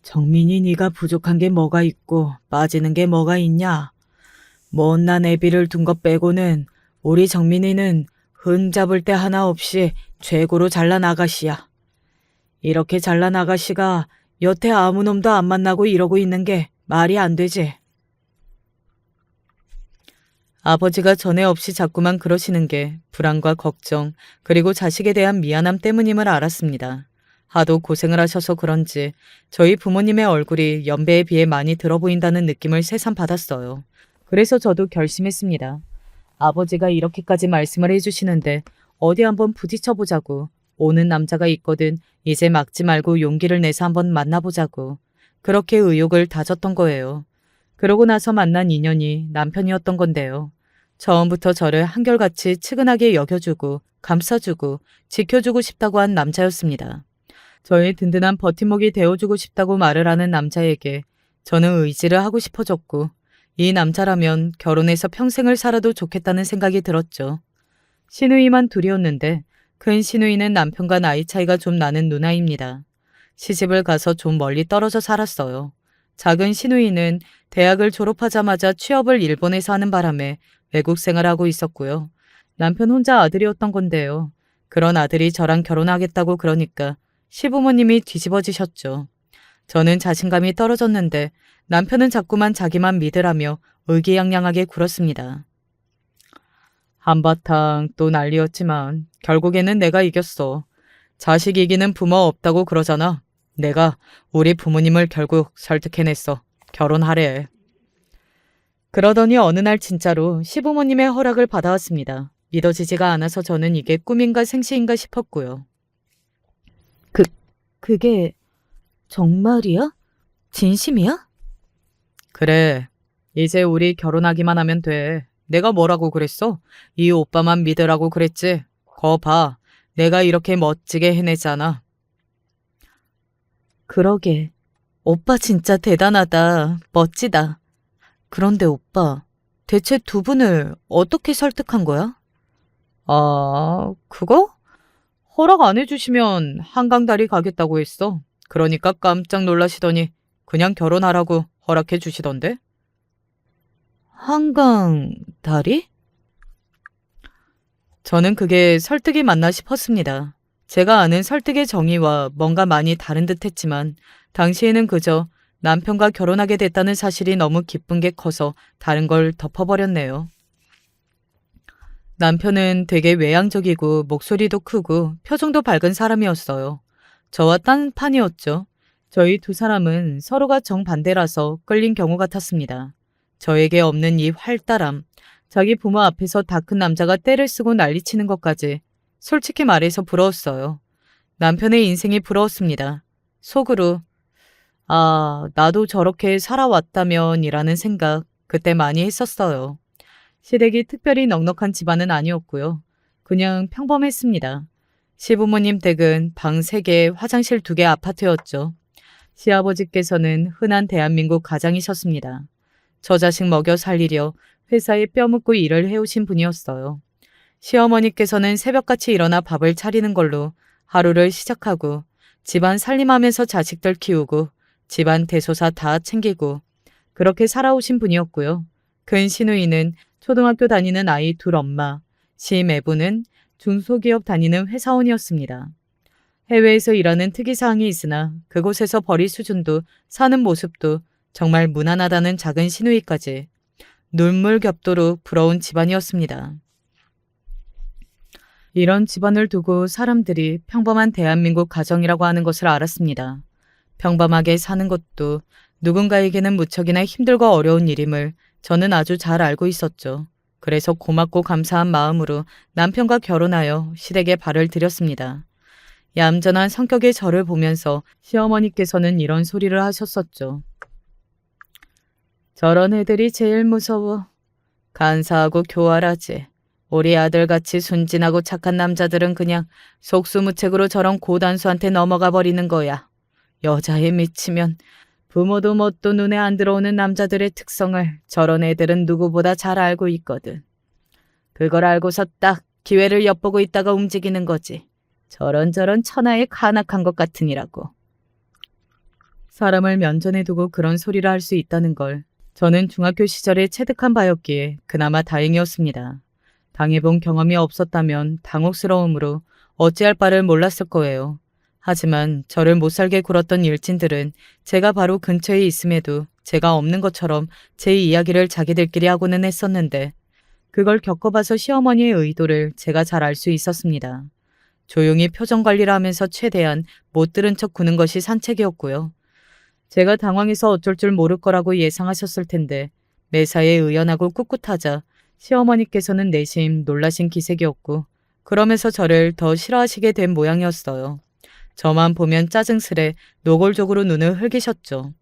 정민이 네가 부족한 게 뭐가 있고 빠지는 게 뭐가 있냐? 못난 애비를 둔 것 빼고는 우리 정민이는 흠 잡을 데 하나 없이 최고로 잘난 아가씨야. 이렇게 잘난 아가씨가 여태 아무 놈도 안 만나고 이러고 있는 게 말이 안 되지. 아버지가 전에 없이 자꾸만 그러시는 게 불안과 걱정 그리고 자식에 대한 미안함 때문임을 알았습니다. 하도 고생을 하셔서 그런지 저희 부모님의 얼굴이 연배에 비해 많이 들어 보인다는 느낌을 새삼 받았어요. 그래서 저도 결심했습니다. 아버지가 이렇게까지 말씀을 해주시는데 어디 한번 부딪혀보자고. 오는 남자가 있거든 이제 막지 말고 용기를 내서 한번 만나보자고. 그렇게 의욕을 다졌던 거예요. 그러고 나서 만난 인연이 남편이었던 건데요. 처음부터 저를 한결같이 측은하게 여겨주고 감싸주고 지켜주고 싶다고 한 남자였습니다. 저의 든든한 버팀목이 되어주고 싶다고 말을 하는 남자에게 저는 의지를 하고 싶어졌고 이 남자라면 결혼해서 평생을 살아도 좋겠다는 생각이 들었죠. 시누이만 둘이었는데 큰 시누이는 남편과 나이 차이가 좀 나는 누나입니다. 시집을 가서 좀 멀리 떨어져 살았어요. 작은 시누이는 대학을 졸업하자마자 취업을 일본에서 하는 바람에 외국 생활하고 있었고요. 남편 혼자 아들이었던 건데요. 그런 아들이 저랑 결혼하겠다고 그러니까 시부모님이 뒤집어지셨죠. 저는 자신감이 떨어졌는데 남편은 자꾸만 자기만 믿으라며 의기양양하게 굴었습니다. 한바탕 또 난리였지만 결국에는 내가 이겼어. 자식 이기는 부모 없다고 그러잖아. 내가 우리 부모님을 결국 설득해냈어. 결혼하래. 그러더니 어느 날 진짜로 시부모님의 허락을 받아왔습니다. 믿어지지가 않아서 저는 이게 꿈인가 생시인가 싶었고요. 그게 정말이야? 진심이야? 그래. 이제 우리 결혼하기만 하면 돼. 내가 뭐라고 그랬어? 이 오빠만 믿으라고 그랬지. 거 봐. 내가 이렇게 멋지게 해내잖아. 그러게. 오빠 진짜 대단하다. 멋지다. 그런데 오빠, 대체 두 분을 어떻게 설득한 거야? 아, 그거? 허락 안 해주시면 한강다리 가겠다고 했어. 그러니까 깜짝 놀라시더니 그냥 결혼하라고 허락해 주시던데? 한강다리? 저는 그게 설득이 맞나 싶었습니다. 제가 아는 설득의 정의와 뭔가 많이 다른 듯 했지만 당시에는 그저 남편과 결혼하게 됐다는 사실이 너무 기쁜 게 커서 다른 걸 덮어버렸네요. 남편은 되게 외향적이고 목소리도 크고 표정도 밝은 사람이었어요. 저와 딴판이었죠. 저희 두 사람은 서로가 정반대라서 끌린 경우 같았습니다. 저에게 없는 이 활달함, 자기 부모 앞에서 다 큰 남자가 떼를 쓰고 난리치는 것까지 솔직히 말해서 부러웠어요. 남편의 인생이 부러웠습니다. 속으로 아, 나도 저렇게 살아왔다면 이라는 생각 그때 많이 했었어요. 시댁이 특별히 넉넉한 집안은 아니었고요. 그냥 평범했습니다. 시부모님 댁은 방 3개, 화장실 2개 아파트였죠. 시아버지께서는 흔한 대한민국 가장이셨습니다. 저 자식 먹여 살리려 회사에 뼈묻고 일을 해오신 분이었어요. 시어머니께서는 새벽같이 일어나 밥을 차리는 걸로 하루를 시작하고 집안 살림하면서 자식들 키우고 집안 대소사 다 챙기고 그렇게 살아오신 분이었고요. 근 시누이는 초등학교 다니는 아이 2 엄마, 시매부는 중소기업 다니는 회사원이었습니다. 해외에서 일하는 특이사항이 있으나 그곳에서 벌이 수준도 사는 모습도 정말 무난하다는 작은 시누이까지 눈물 겹도록 부러운 집안이었습니다. 이런 집안을 두고 사람들이 평범한 대한민국 가정이라고 하는 것을 알았습니다. 평범하게 사는 것도 누군가에게는 무척이나 힘들고 어려운 일임을 저는 아주 잘 알고 있었죠. 그래서 고맙고 감사한 마음으로 남편과 결혼하여 시댁에 발을 들였습니다. 얌전한 성격의 저를 보면서 시어머니께서는 이런 소리를 하셨었죠. 저런 애들이 제일 무서워. 간사하고 교활하지. 우리 아들같이 순진하고 착한 남자들은 그냥 속수무책으로 저런 고단수한테 넘어가 버리는 거야. 여자에 미치면 부모도 뭣도 눈에 안 들어오는 남자들의 특성을 저런 애들은 누구보다 잘 알고 있거든. 그걸 알고서 딱 기회를 엿보고 있다가 움직이는 거지. 저런 천하의 간악한 것 같으니라고. 사람을 면전에 두고 그런 소리를 할 수 있다는 걸 저는 중학교 시절에 체득한 바였기에 그나마 다행이었습니다. 당해본 경험이 없었다면 당혹스러움으로 어찌할 바를 몰랐을 거예요. 하지만 저를 못살게 굴었던 일진들은 제가 바로 근처에 있음에도 제가 없는 것처럼 제 이야기를 자기들끼리 하고는 했었는데 그걸 겪어봐서 시어머니의 의도를 제가 잘 알 수 있었습니다. 조용히 표정 관리를 하면서 최대한 못 들은 척 구는 것이 산책이었고요. 제가 당황해서 어쩔 줄 모를 거라고 예상하셨을 텐데 매사에 의연하고 꿋꿋하자 시어머니께서는 내심 놀라신 기색이었고 그러면서 저를 더 싫어하시게 된 모양이었어요. 저만 보면 짜증스레 노골적으로 눈을 흘기셨죠.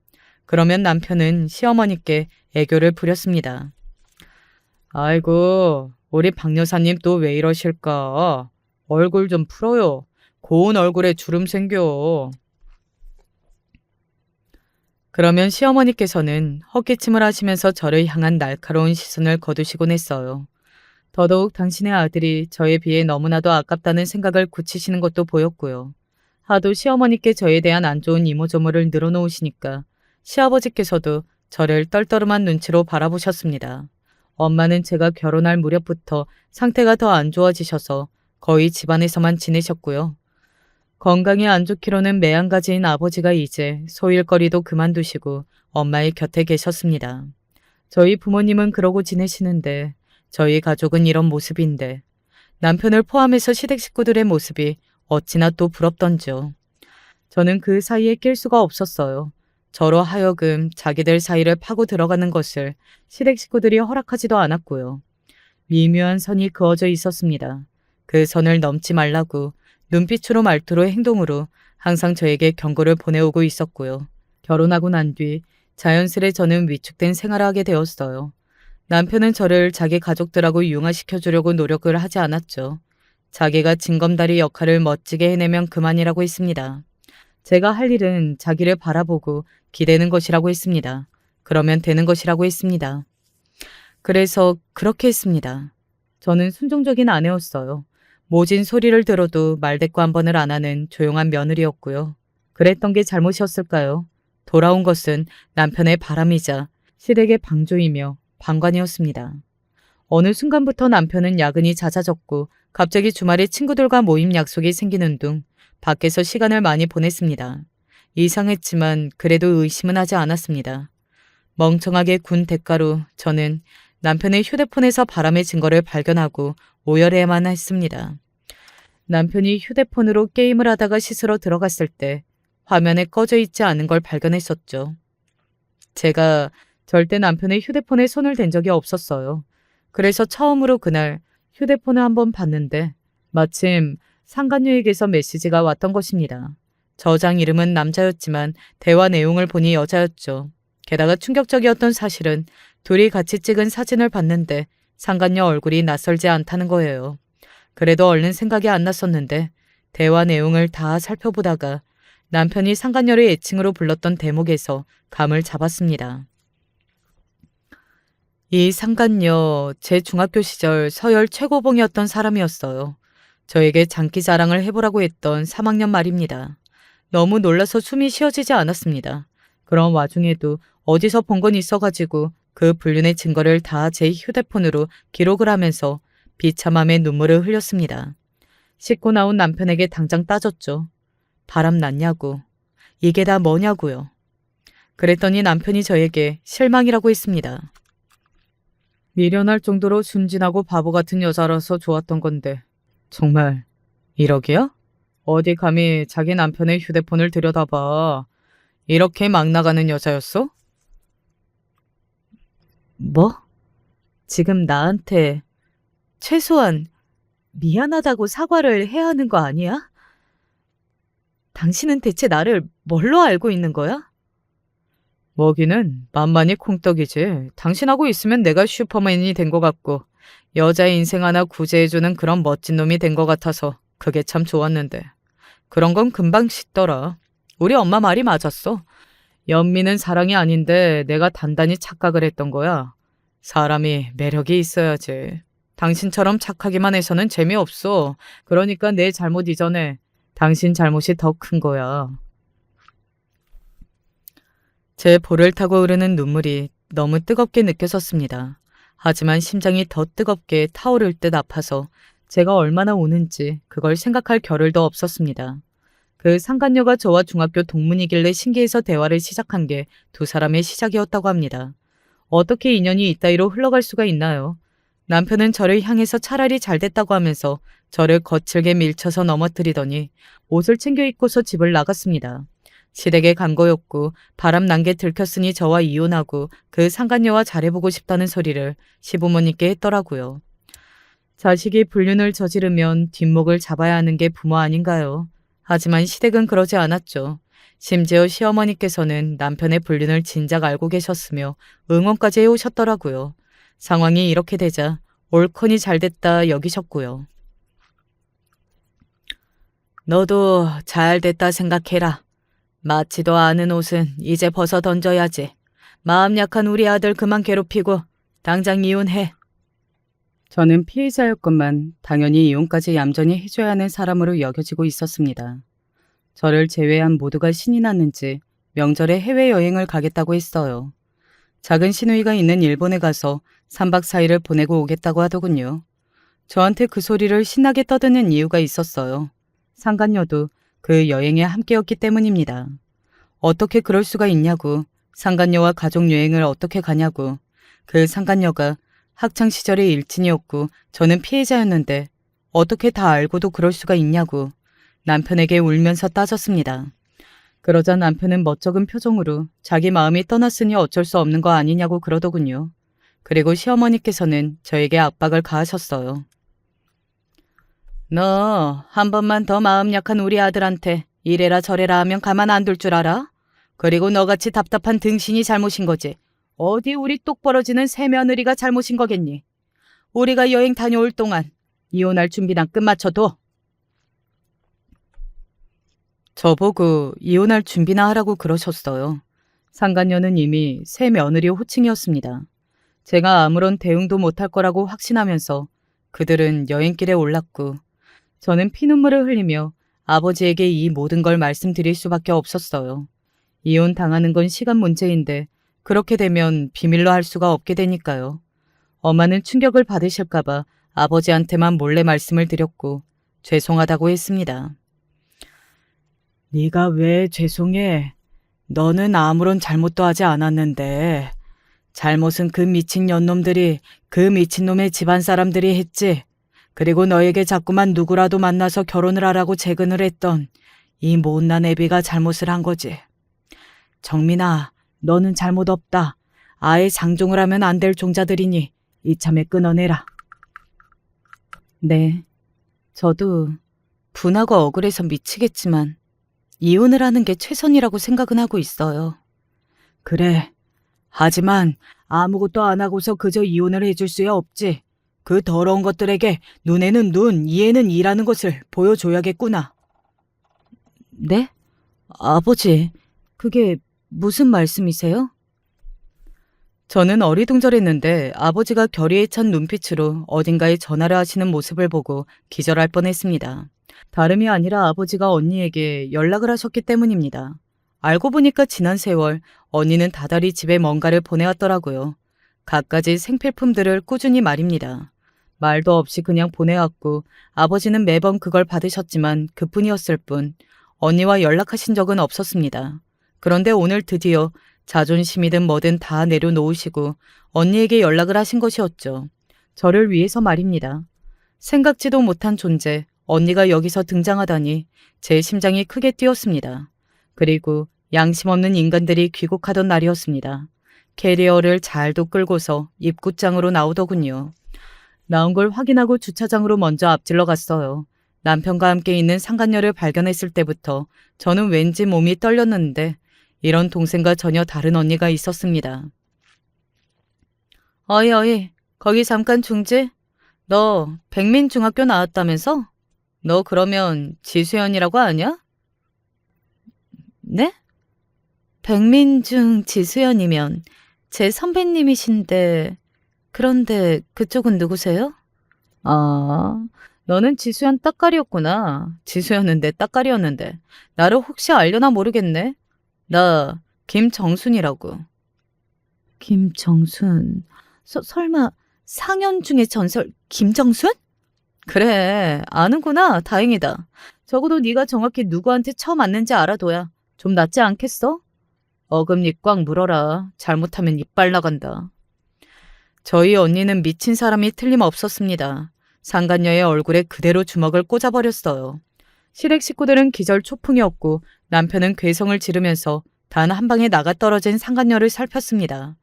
그러면 남편은 시어머니께 애교를 부렸습니다. 아이고, 우리 박 여사님 또 왜 이러실까? 얼굴 좀 풀어요. 고운 얼굴에 주름 생겨. 그러면 시어머니께서는 헛기침을 하시면서 저를 향한 날카로운 시선을 거두시곤 했어요. 더더욱 당신의 아들이 저에 비해 너무나도 아깝다는 생각을 굳히시는 것도 보였고요. 하도 시어머니께 저에 대한 안 좋은 이모저모를 늘어놓으시니까 시아버지께서도 저를 떨떠름한 눈치로 바라보셨습니다. 엄마는 제가 결혼할 무렵부터 상태가 더 안 좋아지셔서 거의 집안에서만 지내셨고요. 건강이 안 좋기로는 매한가지인 아버지가 이제 소일거리도 그만두시고 엄마의 곁에 계셨습니다. 저희 부모님은 그러고 지내시는데 저희 가족은 이런 모습인데 남편을 포함해서 시댁 식구들의 모습이 어찌나 또 부럽던지요. 저는 그 사이에 낄 수가 없었어요. 저로 하여금 자기들 사이를 파고 들어가는 것을 시댁 식구들이 허락하지도 않았고요. 미묘한 선이 그어져 있었습니다. 그 선을 넘지 말라고 눈빛으로 말투로 행동으로 항상 저에게 경고를 보내오고 있었고요. 결혼하고 난 뒤 자연스레 저는 위축된 생활을 하게 되었어요. 남편은 저를 자기 가족들하고 융화시켜주려고 노력을 하지 않았죠. 자기가 징검다리 역할을 멋지게 해내면 그만이라고 했습니다. 제가 할 일은 자기를 바라보고 기대는 것이라고 했습니다. 그러면 되는 것이라고 했습니다. 그래서 그렇게 했습니다. 저는 순종적인 아내였어요. 모진 소리를 들어도 말대꾸 한 번을 안 하는 조용한 며느리였고요. 그랬던 게 잘못이었을까요? 돌아온 것은 남편의 바람이자 시댁의 방조이며 방관이었습니다. 어느 순간부터 남편은 야근이 잦아졌고 갑자기 주말에 친구들과 모임 약속이 생기는 둥 밖에서 시간을 많이 보냈습니다. 이상했지만 그래도 의심은 하지 않았습니다. 멍청하게 군 대가로 저는 남편의 휴대폰에서 바람의 증거를 발견하고 오열해야만 했습니다. 남편이 휴대폰으로 게임을 하다가 씻으러 들어갔을 때 화면에 꺼져 있지 않은 걸 발견했었죠. 제가 절대 남편의 휴대폰에 손을 댄 적이 없었어요. 그래서 처음으로 그날 휴대폰을 한번 봤는데 마침 상간녀에게서 메시지가 왔던 것입니다. 저장 이름은 남자였지만 대화 내용을 보니 여자였죠. 게다가 충격적이었던 사실은 둘이 같이 찍은 사진을 봤는데 상간녀 얼굴이 낯설지 않다는 거예요. 그래도 얼른 생각이 안 났었는데 대화 내용을 다 살펴보다가 남편이 상간녀를 애칭으로 불렀던 대목에서 감을 잡았습니다. 이 상간녀, 제 중학교 시절 서열 최고봉이었던 사람이었어요. 저에게 장기 자랑을 해보라고 했던 3학년 말입니다. 너무 놀라서 숨이 쉬어지지 않았습니다. 그런 와중에도 어디서 본 건 있어가지고 그 불륜의 증거를 다 제 휴대폰으로 기록을 하면서 비참함에 눈물을 흘렸습니다. 씻고 나온 남편에게 당장 따졌죠. 바람 났냐고. 이게 다 뭐냐고요. 그랬더니 남편이 저에게 실망이라고 했습니다. 미련할 정도로 순진하고 바보 같은 여자라서 좋았던 건데 정말 이러기야? 어디 감히 자기 남편의 휴대폰을 들여다봐. 이렇게 막 나가는 여자였어? 뭐? 지금 나한테 최소한 미안하다고 사과를 해야 하는 거 아니야? 당신은 대체 나를 뭘로 알고 있는 거야? 먹이는 만만히 콩떡이지. 당신하고 있으면 내가 슈퍼맨이 된 것 같고 여자의 인생 하나 구제해주는 그런 멋진 놈이 된 것 같아서 그게 참 좋았는데 그런 건 금방 식더라. 우리 엄마 말이 맞았어. 연민은 사랑이 아닌데 내가 단단히 착각을 했던 거야. 사람이 매력이 있어야지. 당신처럼 착하기만 해서는 재미없어. 그러니까 내 잘못 이전에 당신 잘못이 더 큰 거야. 제 볼을 타고 흐르는 눈물이 너무 뜨겁게 느껴졌습니다. 하지만 심장이 더 뜨겁게 타오를 듯 아파서 제가 얼마나 우는지 그걸 생각할 겨를도 없었습니다. 그 상간녀가 저와 중학교 동문이길래 신기해서 대화를 시작한 게 두 사람의 시작이었다고 합니다. 어떻게 인연이 이따위로 흘러갈 수가 있나요? 남편은 저를 향해서 차라리 잘 됐다고 하면서 저를 거칠게 밀쳐서 넘어뜨리더니 옷을 챙겨 입고서 집을 나갔습니다. 시댁의 간거였고 바람 난 게 들켰으니 저와 이혼하고 그 상간녀와 잘해보고 싶다는 소리를 시부모님께 했더라고요. 자식이 불륜을 저지르면 뒷목을 잡아야 하는 게 부모 아닌가요? 하지만 시댁은 그러지 않았죠. 심지어 시어머니께서는 남편의 불륜을 진작 알고 계셨으며 응원까지 해오셨더라고요. 상황이 이렇게 되자 옳거니 잘됐다 여기셨고요. 너도 잘됐다 생각해라. 맞지도 않은 옷은 이제 벗어 던져야지. 마음 약한 우리 아들 그만 괴롭히고 당장 이혼해. 저는 피해자였건만 당연히 이혼까지 얌전히 해줘야 하는 사람으로 여겨지고 있었습니다. 저를 제외한 모두가 신이 났는지 명절에 해외여행을 가겠다고 했어요. 작은 시누이가 있는 일본에 가서 3박 4일을 보내고 오겠다고 하더군요. 저한테 그 소리를 신나게 떠드는 이유가 있었어요. 상간녀도 그 여행에 함께였기 때문입니다. 어떻게 그럴 수가 있냐고, 상간녀와 가족여행을 어떻게 가냐고, 그 상간녀가 학창시절의 일진이었고 저는 피해자였는데 어떻게 다 알고도 그럴 수가 있냐고 남편에게 울면서 따졌습니다. 그러자 남편은 멋쩍은 표정으로 자기 마음이 떠났으니 어쩔 수 없는 거 아니냐고 그러더군요. 그리고 시어머니께서는 저에게 압박을 가하셨어요. 너 한 번만 더 마음 약한 우리 아들한테 이래라 저래라 하면 가만 안 둘 줄 알아? 그리고 너같이 답답한 등신이 잘못인 거지. 어디 우리 똑부러지는 새며느리가 잘못인 거겠니? 우리가 여행 다녀올 동안 이혼할 준비나 끝마쳐둬. 저보고 이혼할 준비나 하라고 그러셨어요. 상간녀는 이미 새 며느리 호칭이었습니다. 제가 아무런 대응도 못할 거라고 확신하면서 그들은 여행길에 올랐고 저는 피눈물을 흘리며 아버지에게 이 모든 걸 말씀드릴 수밖에 없었어요. 이혼 당하는 건 시간 문제인데 그렇게 되면 비밀로 할 수가 없게 되니까요. 엄마는 충격을 받으실까봐 아버지한테만 몰래 말씀을 드렸고 죄송하다고 했습니다. 네가 왜 죄송해? 너는 아무런 잘못도 하지 않았는데 잘못은 그 미친 년놈들이 그 미친놈의 집안 사람들이 했지. 그리고 너에게 자꾸만 누구라도 만나서 결혼을 하라고 재근을 했던 이 못난 애비가 잘못을 한 거지. 정민아, 너는 잘못 없다. 아예 상종을 하면 안 될 종자들이니 이참에 끊어내라. 네, 저도 분하고 억울해서 미치겠지만 이혼을 하는 게 최선이라고 생각은 하고 있어요. 그래. 하지만 아무것도 안 하고서 그저 이혼을 해줄 수야 없지. 그 더러운 것들에게 눈에는 눈, 이에는 이라는 것을 보여줘야겠구나. 네? 아버지, 그게 무슨 말씀이세요? 저는 어리둥절했는데 아버지가 결의에 찬 눈빛으로 어딘가에 전화를 하시는 모습을 보고 기절할 뻔했습니다. 다름이 아니라 아버지가 언니에게 연락을 하셨기 때문입니다. 알고 보니까 지난 세월 언니는 다달이 집에 뭔가를 보내왔더라고요. 갖가지 생필품들을 꾸준히 말입니다. 말도 없이 그냥 보내왔고 아버지는 매번 그걸 받으셨지만 그뿐이었을 뿐 언니와 연락하신 적은 없었습니다. 그런데 오늘 드디어 자존심이든 뭐든 다 내려놓으시고 언니에게 연락을 하신 것이었죠. 저를 위해서 말입니다. 생각지도 못한 존재, 언니가 여기서 등장하다니 제 심장이 크게 뛰었습니다. 그리고 양심 없는 인간들이 귀국하던 날이었습니다. 캐리어를 잘도 끌고서 입구장으로 나오더군요. 나온 걸 확인하고 주차장으로 먼저 앞질러 갔어요. 남편과 함께 있는 상간녀를 발견했을 때부터 저는 왠지 몸이 떨렸는데 이런 동생과 전혀 다른 언니가 있었습니다. 어이, 거기 잠깐 중지? 너 백민중학교 나왔다면서? 너 그러면 지수연이라고 아냐? 네? 백민중 지수연이면 제 선배님이신데 그런데 그쪽은 누구세요? 아, 너는 지수연 따까리였구나. 지수였는데 따까리였는데 나를 혹시 알려나 모르겠네. 나 김정순이라고. 김정순. 설마 상현중의 전설 김정순? 그래, 아는구나. 다행이다. 적어도 네가 정확히 누구한테 처음 왔는지 알아둬야 좀 낫지 않겠어? 어금니 꽉 물어라. 잘못하면 이빨 나간다. 저희 언니는 미친 사람이 틀림없었습니다. 상간녀의 얼굴에 그대로 주먹을 꽂아버렸어요. 시댁 식구들은 기절 초풍이었고 남편은 괴성을 지르면서 단 한 방에 나가떨어진 상간녀를 살폈습니다.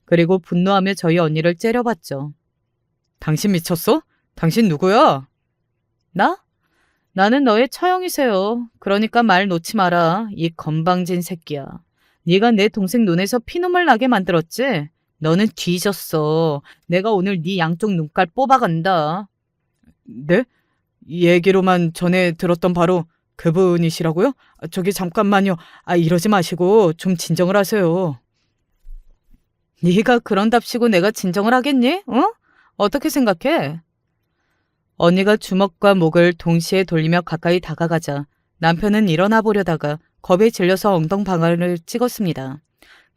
그리고 분노하며 저희 언니를 째려봤죠. 당신 미쳤어? 당신 누구야? 나? 나는 너의 처형이세요. 그러니까 말 놓지 마라. 이 건방진 새끼야. 네가 내 동생 눈에서 피눈물 나게 만들었지? 너는 뒤졌어. 내가 오늘 네 양쪽 눈깔 뽑아간다. 네? 얘기로만 전에 들었던 바로 그분이시라고요? 저기 잠깐만요. 이러지 마시고 좀 진정을 하세요. 네가 그런답시고 내가 진정을 하겠니? 어? 어떻게 생각해? 언니가 주먹과 목을 동시에 돌리며 가까이 다가가자 남편은 일어나 보려다가 겁에 질려서 엉덩방아를 찍었습니다.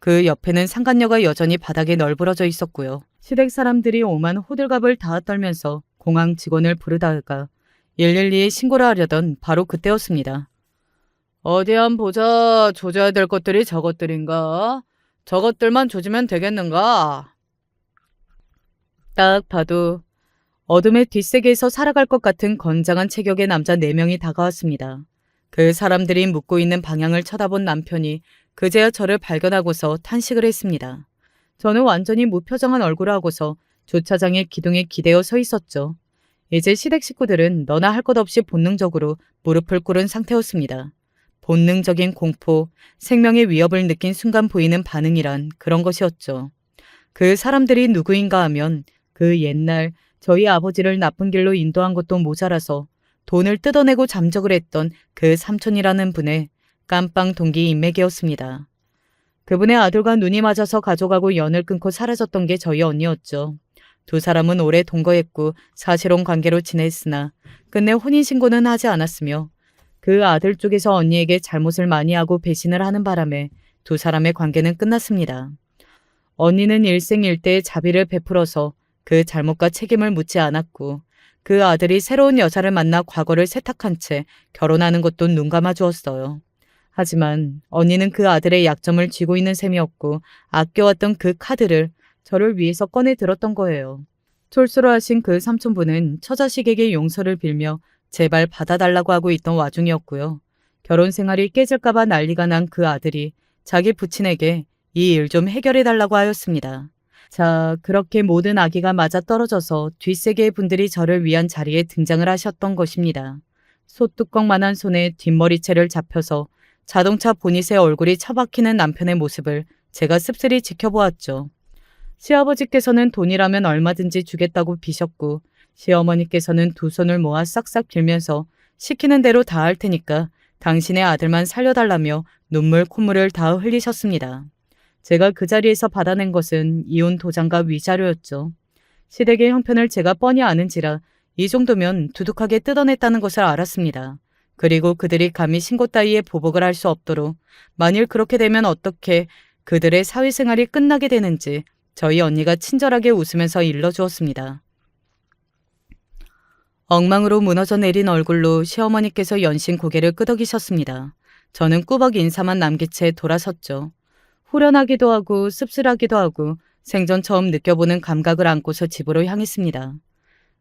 그 옆에는 상간녀가 여전히 바닥에 널브러져 있었고요. 시댁 사람들이 오만 호들갑을 다 떨면서 공항 직원을 부르다가 112에 신고를 하려던 바로 그때였습니다. 어디 한 보자. 조져야 될 것들이 저것들인가? 저것들만 조지면 되겠는가? 딱 봐도 어둠의 뒷세계에서 살아갈 것 같은 건장한 체격의 남자 4명이 다가왔습니다. 그 사람들이 묻고 있는 방향을 쳐다본 남편이 그제야 저를 발견하고서 탄식을 했습니다. 저는 완전히 무표정한 얼굴을 하고서 주차장의 기둥에 기대어 서 있었죠. 이제 시댁 식구들은 너나 할 것 없이 본능적으로 무릎을 꿇은 상태였습니다. 본능적인 공포, 생명의 위협을 느낀 순간 보이는 반응이란 그런 것이었죠. 그 사람들이 누구인가 하면 그 옛날 저희 아버지를 나쁜 길로 인도한 것도 모자라서 돈을 뜯어내고 잠적을 했던 그 삼촌이라는 분의 깜빵 동기 인맥이었습니다. 그분의 아들과 눈이 맞아서 가져가고 연을 끊고 사라졌던 게 저희 언니였죠. 두 사람은 오래 동거했고 사실혼 관계로 지냈으나 끝내 혼인신고는 하지 않았으며 그 아들 쪽에서 언니에게 잘못을 많이 하고 배신을 하는 바람에 두 사람의 관계는 끝났습니다. 언니는 일생일대의 자비를 베풀어서 그 잘못과 책임을 묻지 않았고 그 아들이 새로운 여자를 만나 과거를 세탁한 채 결혼하는 것도 눈 감아 주었어요. 하지만 언니는 그 아들의 약점을 쥐고 있는 셈이었고 아껴왔던 그 카드를 저를 위해서 꺼내 들었던 거예요. 촌수로 하신 그 삼촌분은 처자식에게 용서를 빌며 제발 받아달라고 하고 있던 와중이었고요. 결혼 생활이 깨질까봐 난리가 난 그 아들이 자기 부친에게 이 일 좀 해결해달라고 하였습니다. 자, 그렇게 모든 아기가 맞아떨어져서 뒷세계의 분들이 저를 위한 자리에 등장을 하셨던 것입니다. 소뚜껑만한 손에 뒷머리채를 잡혀서 자동차 보닛에 얼굴이 처박히는 남편의 모습을 제가 씁쓸히 지켜보았죠. 시아버지께서는 돈이라면 얼마든지 주겠다고 비셨고 시어머니께서는 두 손을 모아 싹싹 빌면서 시키는 대로 다 할 테니까 당신의 아들만 살려달라며 눈물 콧물을 다 흘리셨습니다. 제가 그 자리에서 받아낸 것은 이혼 도장과 위자료였죠. 시댁의 형편을 제가 뻔히 아는지라 이 정도면 두둑하게 뜯어냈다는 것을 알았습니다. 그리고 그들이 감히 신고 따위에 보복을 할 수 없도록 만일 그렇게 되면 어떻게 그들의 사회생활이 끝나게 되는지 저희 언니가 친절하게 웃으면서 일러주었습니다. 엉망으로 무너져 내린 얼굴로 시어머니께서 연신 고개를 끄덕이셨습니다. 저는 꾸벅 인사만 남긴 채 돌아섰죠. 후련하기도 하고 씁쓸하기도 하고 생전 처음 느껴보는 감각을 안고서 집으로 향했습니다.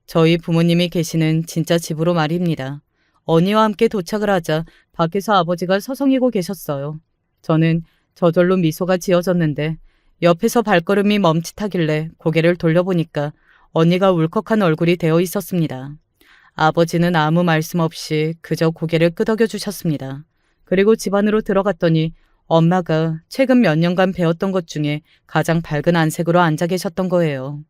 저희 부모님이 계시는 진짜 집으로 말입니다. 언니와 함께 도착을 하자 밖에서 아버지가 서성이고 계셨어요. 저는 저절로 미소가 지어졌는데 옆에서 발걸음이 멈칫하길래 고개를 돌려보니까 언니가 울컥한 얼굴이 되어 있었습니다. 아버지는 아무 말씀 없이 그저 고개를 끄덕여 주셨습니다. 그리고 집 안으로 들어갔더니 엄마가 최근 몇 년간 배웠던 것 중에 가장 밝은 안색으로 앉아 계셨던 거예요.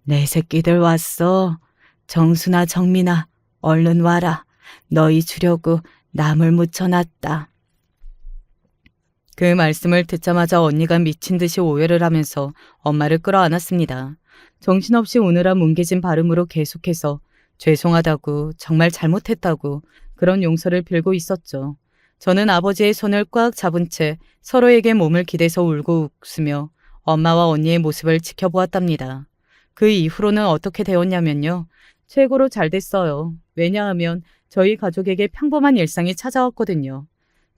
내 새끼들 왔어. 정순아, 정민아, 얼른 와라. 너희 주려고 나물 묻혀놨다. 그 말씀을 듣자마자 언니가 미친 듯이 오열을 하면서 엄마를 끌어안았습니다. 정신없이 우느라 뭉개진 발음으로 계속해서 죄송하다고, 정말 잘못했다고 그런 용서를 빌고 있었죠. 저는 아버지의 손을 꽉 잡은 채 서로에게 몸을 기대서 울고 웃으며 엄마와 언니의 모습을 지켜보았답니다. 그 이후로는 어떻게 되었냐면요. 최고로 잘 됐어요. 왜냐하면 저희 가족에게 평범한 일상이 찾아왔거든요.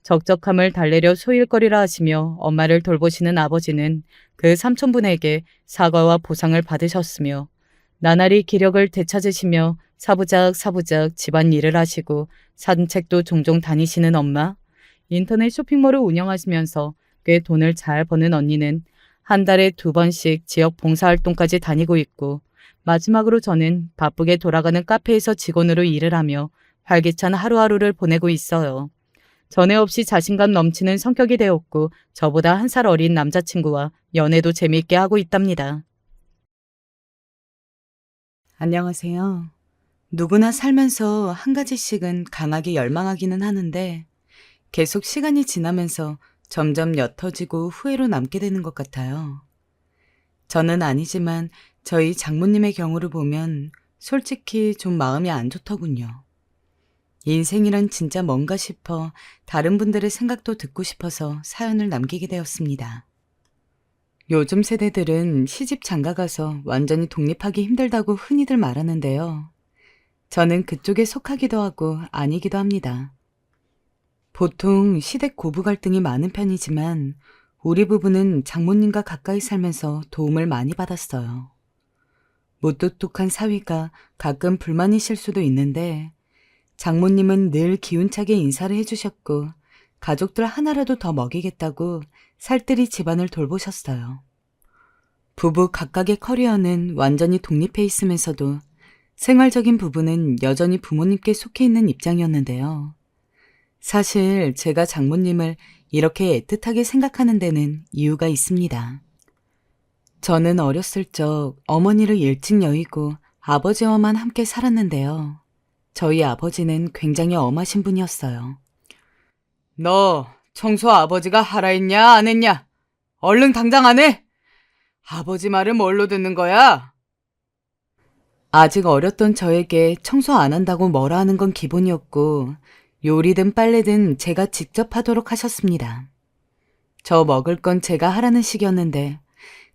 적적함을 달래려 소일거리라 하시며 엄마를 돌보시는 아버지는 그 삼촌분에게 사과와 보상을 받으셨으며 나날이 기력을 되찾으시며 사부작 집안 일을 하시고 산책도 종종 다니시는 엄마, 인터넷 쇼핑몰을 운영하시면서 꽤 돈을 잘 버는 언니는 한 달에 2번씩 지역 봉사활동까지 다니고 있고 마지막으로 저는 바쁘게 돌아가는 카페에서 직원으로 일을 하며 활기찬 하루하루를 보내고 있어요. 전에 없이 자신감 넘치는 성격이 되었고 저보다 1살 어린 남자친구와 연애도 재미있게 하고 있답니다. 안녕하세요. 누구나 살면서 한 가지씩은 강하게 열망하기는 하는데 계속 시간이 지나면서 점점 옅어지고 후회로 남게 되는 것 같아요. 저는 아니지만 저희 장모님의 경우를 보면 솔직히 좀 마음이 안 좋더군요. 인생이란 진짜 뭔가 싶어 다른 분들의 생각도 듣고 싶어서 사연을 남기게 되었습니다. 요즘 세대들은 시집 장가가서 완전히 독립하기 힘들다고 흔히들 말하는데요. 저는 그쪽에 속하기도 하고 아니기도 합니다. 보통 시댁 고부 갈등이 많은 편이지만 우리 부부는 장모님과 가까이 살면서 도움을 많이 받았어요. 무뚝뚝한 사위가 가끔 불만이실 수도 있는데 장모님은 늘 기운차게 인사를 해주셨고 가족들 하나라도 더 먹이겠다고 살뜰히 집안을 돌보셨어요. 부부 각각의 커리어는 완전히 독립해 있으면서도 생활적인 부분은 여전히 부모님께 속해 있는 입장이었는데요. 사실 제가 장모님을 이렇게 애틋하게 생각하는 데는 이유가 있습니다. 저는 어렸을 적 어머니를 일찍 여의고 아버지와만 함께 살았는데요. 저희 아버지는 굉장히 엄하신 분이었어요. 너 청소 아버지가 하라 했냐 안 했냐? 얼른 당장 안 해? 아버지 말을 뭘로 듣는 거야? 아직 어렸던 저에게 청소 안 한다고 뭐라 하는 건 기본이었고 요리든 빨래든 제가 직접 하도록 하셨습니다. 저 먹을 건 제가 하라는 식이었는데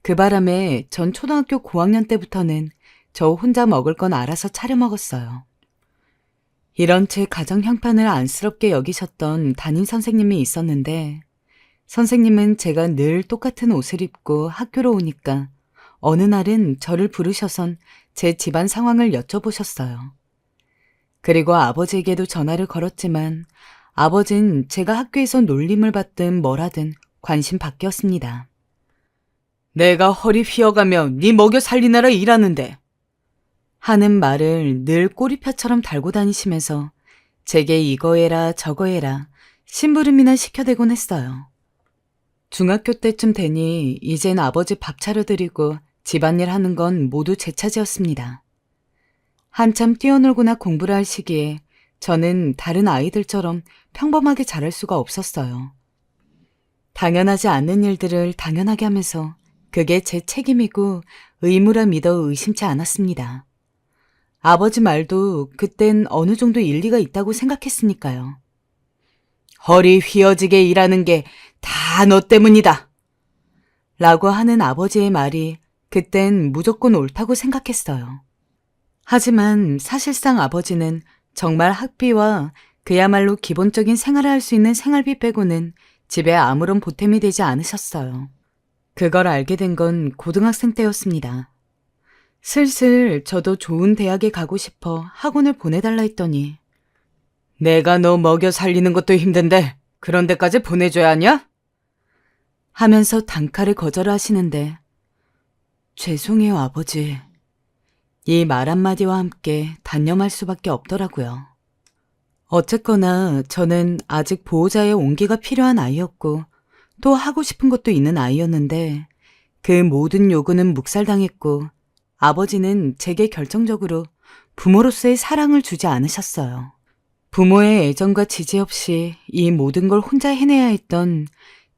그 바람에 전 초등학교 고학년 때부터는 저 혼자 먹을 건 알아서 차려 먹었어요. 이런 제 가정 형편을 안쓰럽게 여기셨던 담임 선생님이 있었는데 선생님은 제가 늘 똑같은 옷을 입고 학교로 오니까 어느 날은 저를 부르셔선 제 집안 상황을 여쭤보셨어요. 그리고 아버지에게도 전화를 걸었지만 아버진 제가 학교에서 놀림을 받든 뭐라든 관심 밖이었습니다. 내가 허리 휘어가며 네 먹여 살리느라 일하는데 하는 말을 늘 꼬리표처럼 달고 다니시면서 제게 이거 해라 저거 해라 심부름이나 시켜대곤 했어요. 중학교 때쯤 되니 이젠 아버지 밥 차려드리고 집안일 하는 건 모두 제 차지였습니다. 한참 뛰어놀거나 공부를 할 시기에 저는 다른 아이들처럼 평범하게 자랄 수가 없었어요. 당연하지 않는 일들을 당연하게 하면서 그게 제 책임이고 의무라 믿어 의심치 않았습니다. 아버지 말도 그땐 어느 정도 일리가 있다고 생각했으니까요. 허리 휘어지게 일하는 게 다 너 때문이다. 라고 하는 아버지의 말이 그땐 무조건 옳다고 생각했어요. 하지만 사실상 아버지는 정말 학비와 그야말로 기본적인 생활을 할 수 있는 생활비 빼고는 집에 아무런 보탬이 되지 않으셨어요. 그걸 알게 된 건 고등학생 때였습니다. 슬슬 저도 좋은 대학에 가고 싶어 학원을 보내달라 했더니 내가 너 먹여 살리는 것도 힘든데 그런 데까지 보내줘야 하냐? 하면서 단칼에 거절을 하시는데 죄송해요 아버지. 이 말 한마디와 함께 단념할 수밖에 없더라고요. 어쨌거나 저는 아직 보호자의 온기가 필요한 아이였고 또 하고 싶은 것도 있는 아이였는데 그 모든 요구는 묵살당했고 아버지는 제게 결정적으로 부모로서의 사랑을 주지 않으셨어요. 부모의 애정과 지지 없이 이 모든 걸 혼자 해내야 했던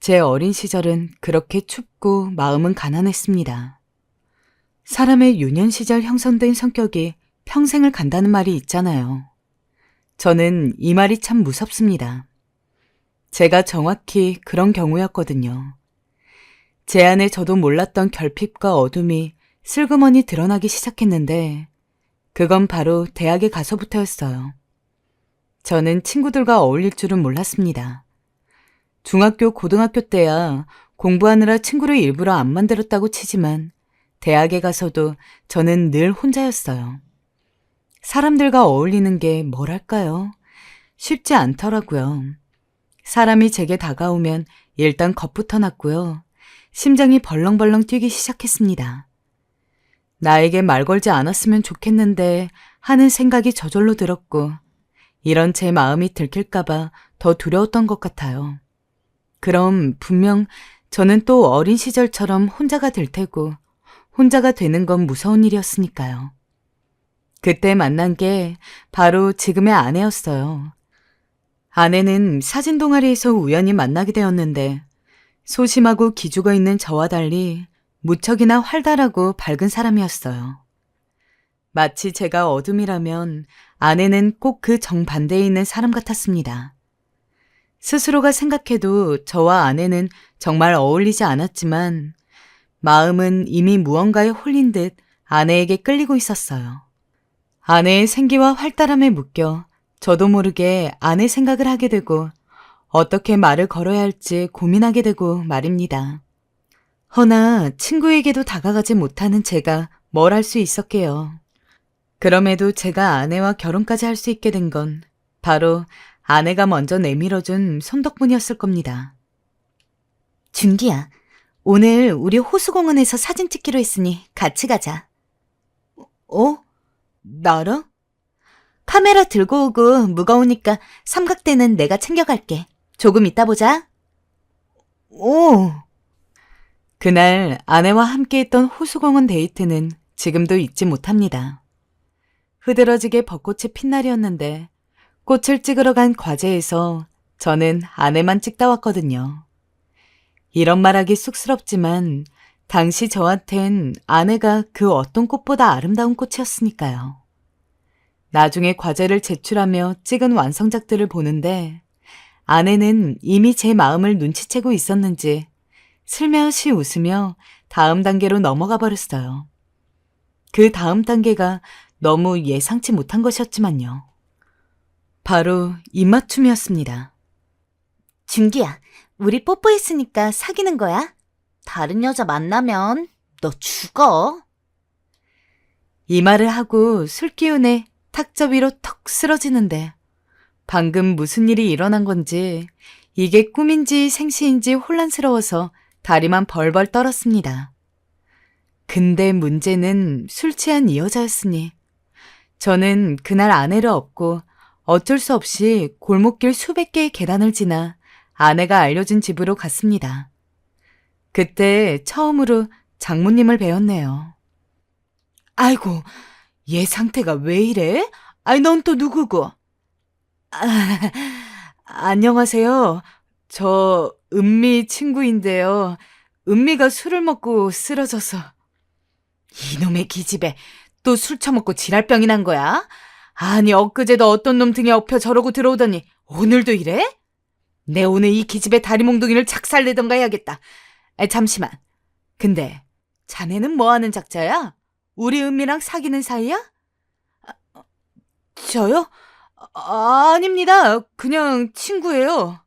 제 어린 시절은 그렇게 춥고 마음은 가난했습니다. 사람의 유년 시절 형성된 성격이 평생을 간다는 말이 있잖아요. 저는 이 말이 참 무섭습니다. 제가 정확히 그런 경우였거든요. 제 안에 저도 몰랐던 결핍과 어둠이 슬그머니 드러나기 시작했는데 그건 바로 대학에 가서부터였어요. 저는 친구들과 어울릴 줄은 몰랐습니다. 중학교, 고등학교 때야 공부하느라 친구를 일부러 안 만들었다고 치지만 대학에 가서도 저는 늘 혼자였어요. 사람들과 어울리는 게 뭐랄까요? 쉽지 않더라고요. 사람이 제게 다가오면 일단 겁부터 났고요. 심장이 벌렁벌렁 뛰기 시작했습니다. 나에게 말 걸지 않았으면 좋겠는데 하는 생각이 저절로 들었고 이런 제 마음이 들킬까봐 더 두려웠던 것 같아요. 그럼 분명 저는 또 어린 시절처럼 혼자가 될 테고 혼자가 되는 건 무서운 일이었으니까요. 그때 만난 게 바로 지금의 아내였어요. 아내는 사진 동아리에서 우연히 만나게 되었는데 소심하고 기죽어 있는 저와 달리 무척이나 활달하고 밝은 사람이었어요. 마치 제가 어둠이라면 아내는 꼭 그 정반대에 있는 사람 같았습니다. 스스로가 생각해도 저와 아내는 정말 어울리지 않았지만 마음은 이미 무언가에 홀린 듯 아내에게 끌리고 있었어요. 아내의 생기와 활달함에 묶여 저도 모르게 아내 생각을 하게 되고 어떻게 말을 걸어야 할지 고민하게 되고 말입니다. 허나 친구에게도 다가가지 못하는 제가 뭘 할 수 있었게요. 그럼에도 제가 아내와 결혼까지 할 수 있게 된 건 바로 아내가 먼저 내밀어준 손 덕분이었을 겁니다. 준기야, 오늘 우리 호수공원에서 사진 찍기로 했으니 같이 가자. 어? 나랑? 카메라 들고 오고 무거우니까 삼각대는 내가 챙겨갈게. 조금 이따 보자. 오. 그날 아내와 함께했던 호수공원 데이트는 지금도 잊지 못합니다. 흐드러지게 벚꽃이 핀 날이었는데 꽃을 찍으러 간 과제에서 저는 아내만 찍다 왔거든요. 이런 말하기 쑥스럽지만 당시 저한텐 아내가 그 어떤 꽃보다 아름다운 꽃이었으니까요. 나중에 과제를 제출하며 찍은 완성작들을 보는데 아내는 이미 제 마음을 눈치채고 있었는지 슬며시 웃으며 다음 단계로 넘어가 버렸어요. 그 다음 단계가 너무 예상치 못한 것이었지만요. 바로 입맞춤이었습니다. 준기야, 우리 뽀뽀했으니까 사귀는 거야? 다른 여자 만나면 너 죽어. 이 말을 하고 술기운에 탁자 위로 턱 쓰러지는데 방금 무슨 일이 일어난 건지 이게 꿈인지 생시인지 혼란스러워서 다리만 벌벌 떨었습니다. 근데 문제는 술 취한 이 여자였으니 저는 그날 아내를 업고 어쩔 수 없이 골목길 수백 개의 계단을 지나 아내가 알려준 집으로 갔습니다. 그때 처음으로 장모님을 뵈었네요. 아이고, 얘 상태가 왜 이래? 아이, 넌 또 누구고? 안녕하세요. 저 은미 친구인데요. 은미가 술을 먹고 쓰러져서. 이놈의 기집애, 또 술 처먹고 지랄병이 난 거야? 아니, 엊그제도 어떤 놈 등에 업혀 저러고 들어오더니 오늘도 이래? 내 오늘 이 기집애 다리 몽둥이를 착살내던가 해야겠다. 잠시만. 근데 자네는 뭐하는 작자야? 우리 은미랑 사귀는 사이야? 저요? 아닙니다. 그냥 친구예요.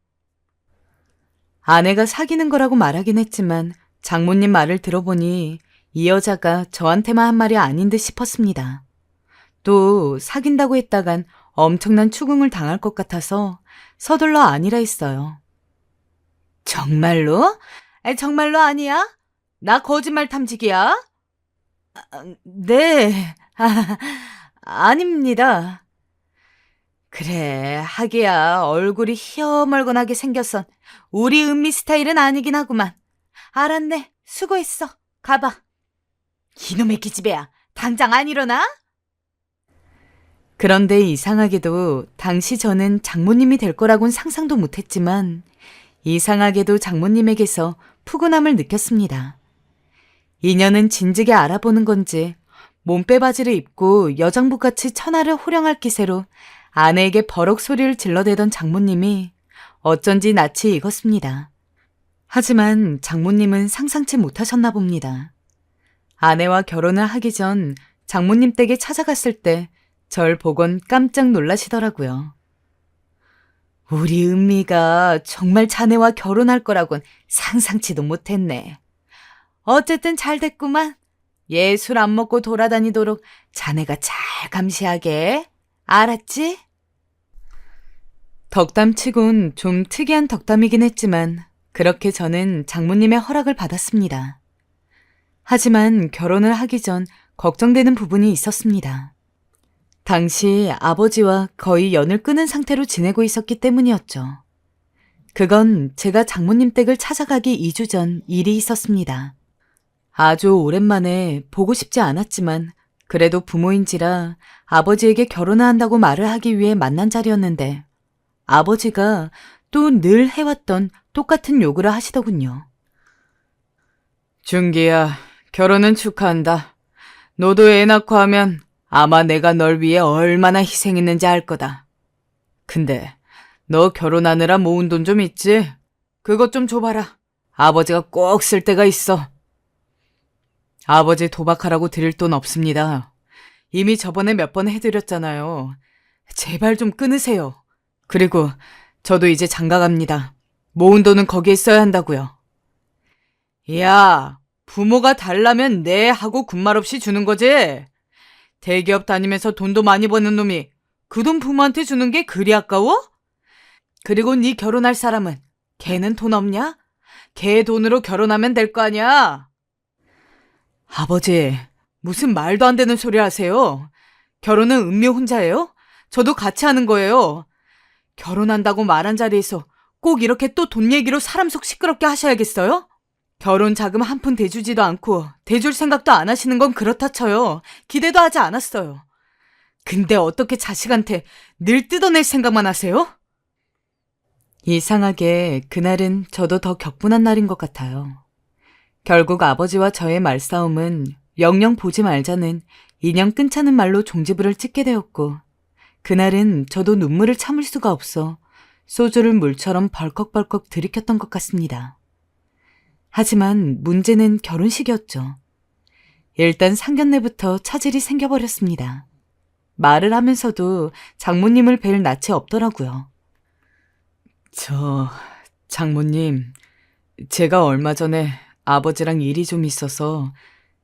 아내가 사귀는 거라고 말하긴 했지만 장모님 말을 들어보니 이 여자가 저한테만 한 말이 아닌 듯 싶었습니다. 또 사귄다고 했다간 엄청난 추궁을 당할 것 같아서 서둘러 아니라 했어요. 정말로? 정말로 아니야? 나 거짓말 탐지기야? 네, 아닙니다. 그래, 하기야 얼굴이 희어멀건하게 생겨선 우리 은미 스타일은 아니긴 하구만. 알았네, 수고했어. 가봐. 이놈의 기집애야, 당장 안 일어나? 그런데 이상하게도 당시 저는 장모님이 될 거라곤 상상도 못했지만 이상하게도 장모님에게서 푸근함을 느꼈습니다. 인연은 진즉에 알아보는 건지 몸빼 바지를 입고 여장부같이 천하를 호령할 기세로 아내에게 버럭 소리를 질러대던 장모님이 어쩐지 낯이 익었습니다. 하지만 장모님은 상상치 못하셨나 봅니다. 아내와 결혼을 하기 전 장모님 댁에 찾아갔을 때 절 보곤 깜짝 놀라시더라고요. 우리 은미가 정말 자네와 결혼할 거라곤 상상치도 못했네. 어쨌든 잘 됐구만. 얘 술 안 먹고 돌아다니도록 자네가 잘 감시하게. 알았지? 덕담치곤 좀 특이한 덕담이긴 했지만 그렇게 저는 장모님의 허락을 받았습니다. 하지만 결혼을 하기 전 걱정되는 부분이 있었습니다. 당시 아버지와 거의 연을 끊은 상태로 지내고 있었기 때문이었죠. 그건 제가 장모님 댁을 찾아가기 2주 전 일이 있었습니다. 아주 오랜만에 보고 싶지 않았지만 그래도 부모인지라 아버지에게 결혼을 한다고 말을 하기 위해 만난 자리였는데 아버지가 또 늘 해왔던 똑같은 요구를 하시더군요. 준기야, 결혼은 축하한다. 너도 애 낳고 하면 아마 내가 널 위해 얼마나 희생했는지 알 거다. 근데 너 결혼하느라 모은 돈 좀 있지? 그것 좀 줘봐라. 아버지가 꼭 쓸 때가 있어. 아버지 도박하라고 드릴 돈 없습니다. 이미 저번에 몇 번 해드렸잖아요. 제발 좀 끊으세요. 그리고 저도 이제 장가 갑니다. 모은 돈은 거기에 써야 한다고요. 야, 부모가 달라면 네 하고 군말 없이 주는 거지? 대기업 다니면서 돈도 많이 버는 놈이 그 돈 부모한테 주는 게 그리 아까워? 그리고 네 결혼할 사람은 걔는 돈 없냐? 걔 돈으로 결혼하면 될 거 아니야? 아버지, 무슨 말도 안 되는 소리 하세요? 결혼은 은미 혼자예요? 저도 같이 하는 거예요. 결혼한다고 말한 자리에서 꼭 이렇게 또 돈 얘기로 사람 속 시끄럽게 하셔야겠어요? 결혼 자금 한 푼 대주지도 않고 대줄 생각도 안 하시는 건 그렇다 쳐요. 기대도 하지 않았어요. 근데 어떻게 자식한테 늘 뜯어낼 생각만 하세요? 이상하게 그날은 저도 더 격분한 날인 것 같아요. 결국 아버지와 저의 말싸움은 영영 보지 말자는 인연 끊자는 말로 종지부를 찍게 되었고, 그날은 저도 눈물을 참을 수가 없어 소주를 물처럼 벌컥벌컥 들이켰던 것 같습니다. 하지만 문제는 결혼식이었죠. 일단 상견례부터 차질이 생겨버렸습니다. 말을 하면서도 장모님을 뵐 낯이 없더라고요. 장모님, 제가 얼마 전에 아버지랑 일이 좀 있어서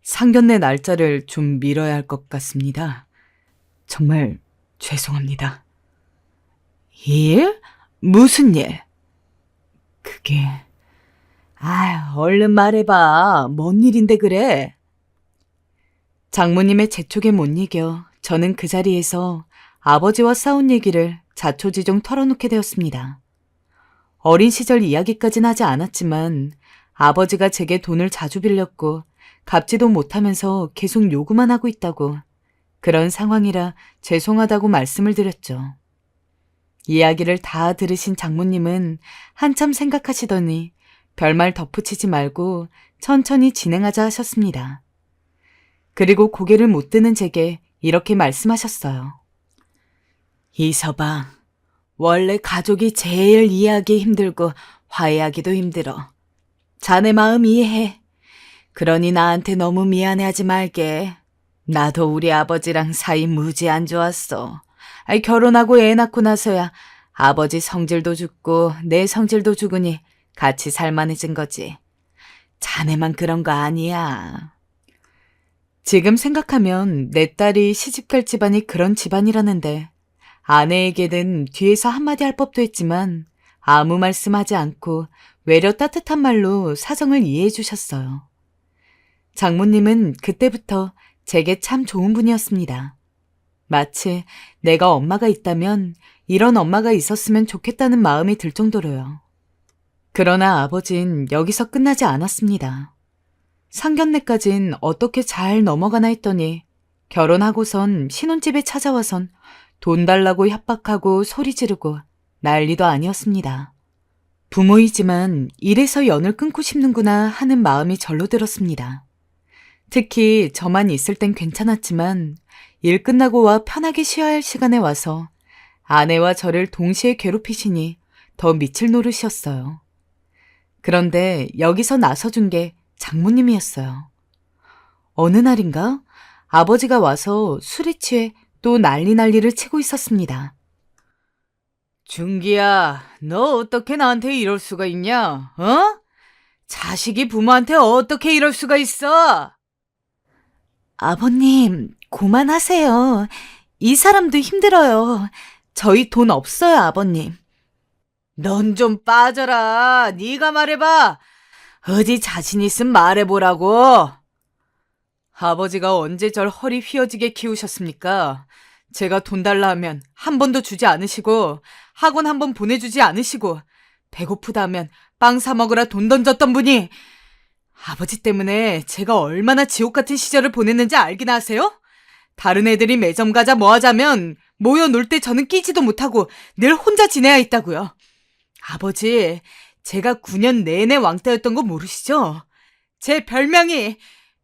상견례 날짜를 좀 미뤄야 할 것 같습니다. 정말 죄송합니다. 일? 무슨 일? 그게... 얼른 말해봐. 뭔 일인데 그래? 장모님의 재촉에 못 이겨 저는 그 자리에서 아버지와 싸운 얘기를 자초지종 털어놓게 되었습니다. 어린 시절 이야기까진 하지 않았지만 아버지가 제게 돈을 자주 빌렸고 갚지도 못하면서 계속 요구만 하고 있다고, 그런 상황이라 죄송하다고 말씀을 드렸죠. 이야기를 다 들으신 장모님은 한참 생각하시더니 별말 덧붙이지 말고 천천히 진행하자 하셨습니다. 그리고 고개를 못 드는 제게 이렇게 말씀하셨어요. 이서방, 원래 가족이 제일 이해하기 힘들고 화해하기도 힘들어. 자네 마음 이해해. 그러니 나한테 너무 미안해하지 말게. 나도 우리 아버지랑 사이 무지 안 좋았어. 결혼하고 애 낳고 나서야 아버지 성질도 죽고 내 성질도 죽으니 같이 살만해진 거지. 자네만 그런 거 아니야. 지금 생각하면 내 딸이 시집갈 집안이 그런 집안이라는데, 아내에게는 뒤에서 한마디 할 법도 했지만 아무 말씀하지 않고 외려 따뜻한 말로 사정을 이해해 주셨어요. 장모님은 그때부터 제게 참 좋은 분이었습니다. 마치 내가 엄마가 있다면 이런 엄마가 있었으면 좋겠다는 마음이 들 정도로요. 그러나 아버진 여기서 끝나지 않았습니다. 상견례까진 어떻게 잘 넘어가나 했더니 결혼하고선 신혼집에 찾아와선 돈 달라고 협박하고 소리 지르고 난리도 아니었습니다. 부모이지만 이래서 연을 끊고 싶는구나 하는 마음이 절로 들었습니다. 특히 저만 있을 땐 괜찮았지만 일 끝나고 와 편하게 쉬어야 할 시간에 와서 아내와 저를 동시에 괴롭히시니 더 미칠 노릇이었어요. 그런데 여기서 나서준 게 장모님이었어요. 어느 날인가 아버지가 와서 술에 취해 또 난리를 치고 있었습니다. 준기야, 너 어떻게 나한테 이럴 수가 있냐? 어? 자식이 부모한테 어떻게 이럴 수가 있어? 아버님, 그만하세요. 이 사람도 힘들어요. 저희 돈 없어요, 아버님. 넌 좀 빠져라. 네가 말해봐. 어디 자신 있으면 말해보라고. 아버지가 언제 절 허리 휘어지게 키우셨습니까? 제가 돈 달라 하면 한 번도 주지 않으시고 학원 한 번 보내주지 않으시고 배고프다 하면 빵 사 먹으라 돈 던졌던 분이, 아버지 때문에 제가 얼마나 지옥 같은 시절을 보냈는지 알기나 하세요? 다른 애들이 매점 가자 뭐 하자면 모여 놀 때 저는 끼지도 못하고 늘 혼자 지내야 했다고요. 아버지, 제가 9년 내내 왕따였던 거 모르시죠? 제 별명이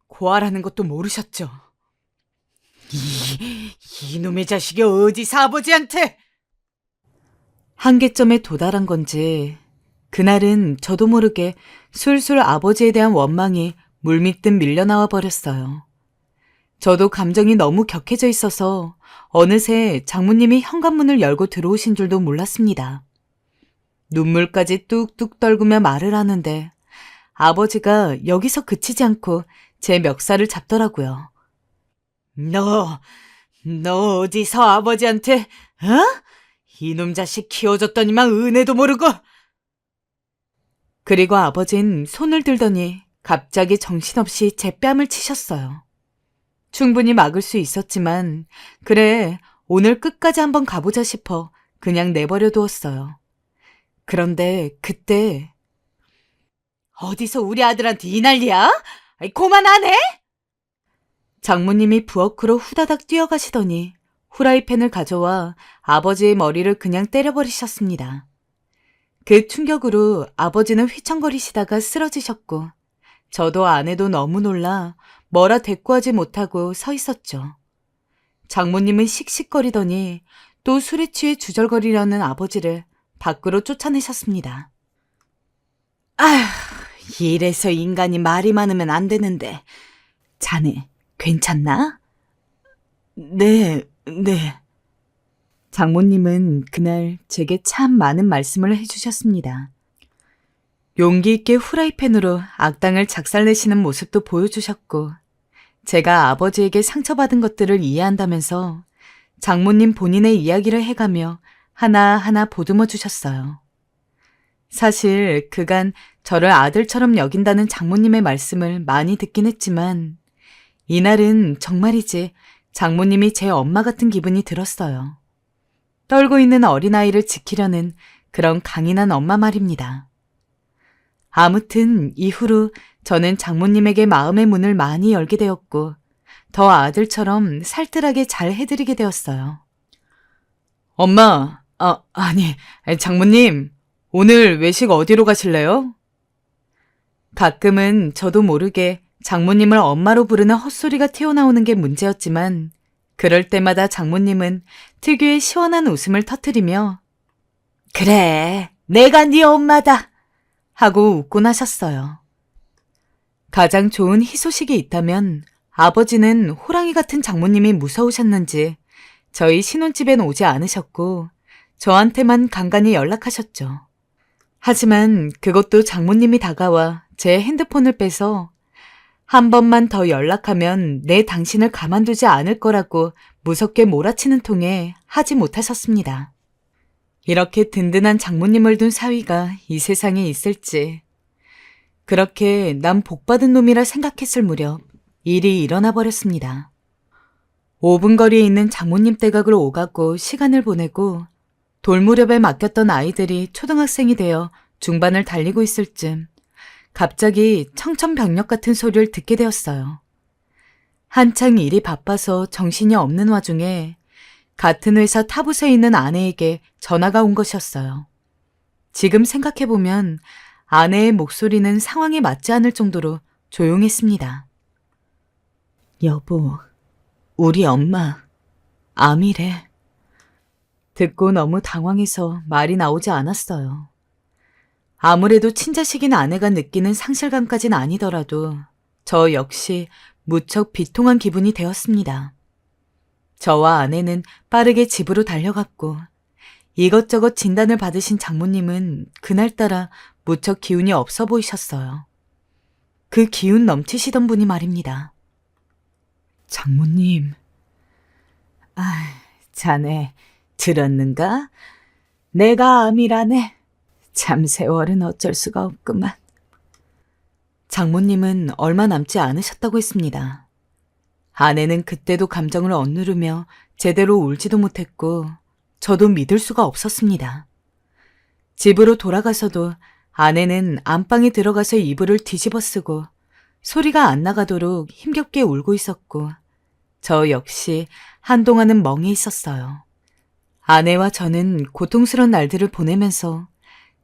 고아라는 것도 모르셨죠? 이놈의 자식이 어디서 아버지한테! 한계점에 도달한 건지 그날은 저도 모르게 술술 아버지에 대한 원망이 물밀듯 밀려나와 버렸어요. 저도 감정이 너무 격해져 있어서 어느새 장모님이 현관문을 열고 들어오신 줄도 몰랐습니다. 눈물까지 뚝뚝 떨구며 말을 하는데 아버지가 여기서 그치지 않고 제 멱살을 잡더라고요. 너 어디서 아버지한테, 이놈 자식 키워줬더니만 은혜도 모르고. 그리고 아버진 손을 들더니 갑자기 정신없이 제 뺨을 치셨어요. 충분히 막을 수 있었지만 그래 오늘 끝까지 한번 가보자 싶어 그냥 내버려 두었어요. 그런데 그때 어디서 우리 아들한테 이 난리야? 고만하네? 장모님이 부엌으로 후다닥 뛰어가시더니 후라이팬을 가져와 아버지의 머리를 그냥 때려버리셨습니다. 그 충격으로 아버지는 휘청거리시다가 쓰러지셨고 저도 아내도 너무 놀라 뭐라 대꾸하지 못하고 서 있었죠. 장모님은 씩씩거리더니 또 술에 취해 주절거리려는 아버지를 밖으로 쫓아내셨습니다. 아휴, 이래서 인간이 말이 많으면 안 되는데 자네 괜찮나? 네. 장모님은 그날 제게 참 많은 말씀을 해주셨습니다. 용기 있게 후라이팬으로 악당을 작살내시는 모습도 보여주셨고 제가 아버지에게 상처받은 것들을 이해한다면서 장모님 본인의 이야기를 해가며 하나하나 보듬어 주셨어요. 사실 그간 저를 아들처럼 여긴다는 장모님의 말씀을 많이 듣긴 했지만 이날은 정말이지 장모님이 제 엄마 같은 기분이 들었어요. 떨고 있는 어린아이를 지키려는 그런 강인한 엄마 말입니다. 아무튼 이후로 저는 장모님에게 마음의 문을 많이 열게 되었고 더 아들처럼 살뜰하게 잘 해드리게 되었어요. 엄마, 아니, 장모님, 오늘 외식 어디로 가실래요? 가끔은 저도 모르게 장모님을 엄마로 부르는 헛소리가 튀어나오는 게 문제였지만 그럴 때마다 장모님은 특유의 시원한 웃음을 터뜨리며 그래, 내가 네 엄마다 하고 웃곤 하셨어요. 가장 좋은 희소식이 있다면 아버지는 호랑이 같은 장모님이 무서우셨는지 저희 신혼집엔 오지 않으셨고 저한테만 간간히 연락하셨죠. 하지만 그것도 장모님이 다가와 제 핸드폰을 빼서 한 번만 더 연락하면 내 당신을 가만두지 않을 거라고 무섭게 몰아치는 통에 하지 못하셨습니다. 이렇게 든든한 장모님을 둔 사위가 이 세상에 있을지 그렇게 난 복받은 놈이라 생각했을 무렵 일이 일어나 버렸습니다. 5분 거리에 있는 장모님 댁을 오가고 시간을 보내고 돌무렵에 맡겼던 아이들이 초등학생이 되어 중반을 달리고 있을 쯤 갑자기 청천벽력 같은 소리를 듣게 되었어요. 한창 일이 바빠서 정신이 없는 와중에 같은 회사 타부서에 있는 아내에게 전화가 온 것이었어요. 지금 생각해보면 아내의 목소리는 상황에 맞지 않을 정도로 조용했습니다. 여보, 우리 엄마 암이래. 듣고 너무 당황해서 말이 나오지 않았어요. 아무래도 친자식인 아내가 느끼는 상실감까진 아니더라도 저 역시 무척 비통한 기분이 되었습니다. 저와 아내는 빠르게 집으로 달려갔고 이것저것 진단을 받으신 장모님은 그날따라 무척 기운이 없어 보이셨어요. 그 기운 넘치시던 분이 말입니다. 장모님, 자네 들었는가? 내가 암이라네. 참 세월은 어쩔 수가 없구만. 장모님은 얼마 남지 않으셨다고 했습니다. 아내는 그때도 감정을 억누르며 제대로 울지도 못했고 저도 믿을 수가 없었습니다. 집으로 돌아가서도 아내는 안방에 들어가서 이불을 뒤집어 쓰고 소리가 안 나가도록 힘겹게 울고 있었고 저 역시 한동안은 멍해 있었어요. 아내와 저는 고통스러운 날들을 보내면서